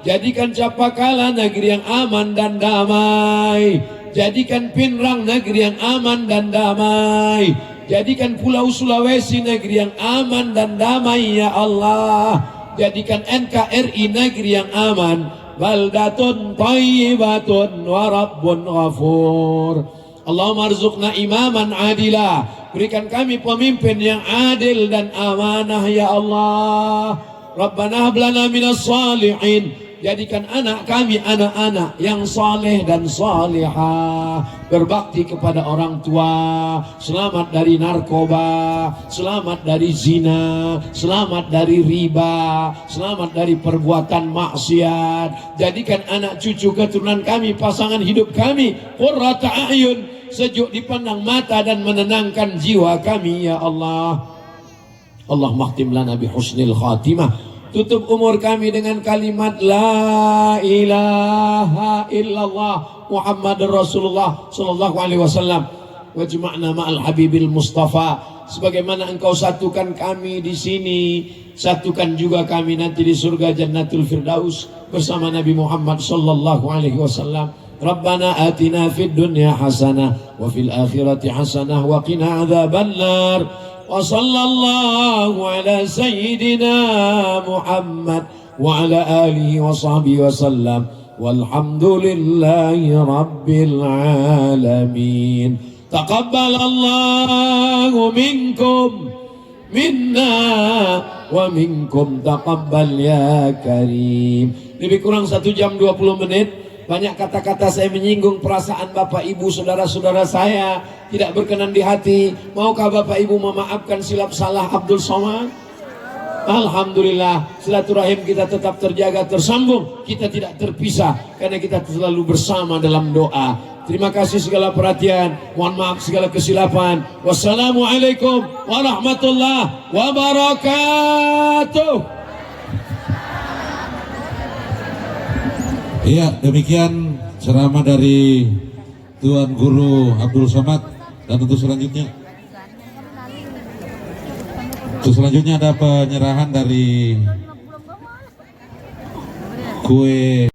Jadikan Capakala negeri yang aman dan damai. Jadikan Pinrang negeri yang aman dan damai. Jadikan Pulau Sulawesi negeri yang aman dan damai ya Allah. Jadikan NKRI negeri yang aman. Baldatun thayyibatun wa rabbun ghafur. Allahumma arzuqna imaman adila. Berikan kami pemimpin yang adil dan amanah ya Allah. Rabbana hab lana minas salihin Jadikan anak kami anak-anak yang saleh dan salihah, berbakti kepada orang tua, selamat dari narkoba, selamat dari zina, selamat dari riba, selamat dari perbuatan maksiat. Jadikan anak cucu keturunan kami, pasangan hidup kami qurrata a'yun, sejuk dipandang mata dan menenangkan jiwa kami ya Allah. Allah mahtim lana bi husnil khatimah. Tutup umur kami dengan kalimat La ilaha illallah Muhammadur Rasulullah sallallahu alaihi wasallam. Wajma'na ma'al habibil Mustafa. Sebagaimana engkau satukan kami di sini, satukan juga kami nanti di surga Jannatul Firdaus bersama Nabi Muhammad sallallahu alaihi wasallam. Rabbana atina fid dunya hasanah wa fil akhirati hasanah wa qina adzabannar. وصلى الله على سيدنا محمد وعلى آله وصحبه وسلم والحمد لله رب العالمين. تقبل الله منكم منا ومنكم تقبل يا كريم. Lebih kurang 1 jam 20 menit. Banyak kata-kata saya menyinggung perasaan Bapak Ibu saudara-saudara saya, tidak berkenan di hati. Maukah Bapak Ibu memaafkan silap salah Abdul Somad? Alhamdulillah, silaturahim kita tetap terjaga, tersambung, kita tidak terpisah karena kita selalu bersama dalam doa. Terima kasih segala perhatian, mohon maaf segala kesilapan. Wassalamualaikum warahmatullahi wabarakatuh. Iya, demikian ceramah dari Tuan Guru Abdul Somad. Dan untuk selanjutnya ada penyerahan dari kue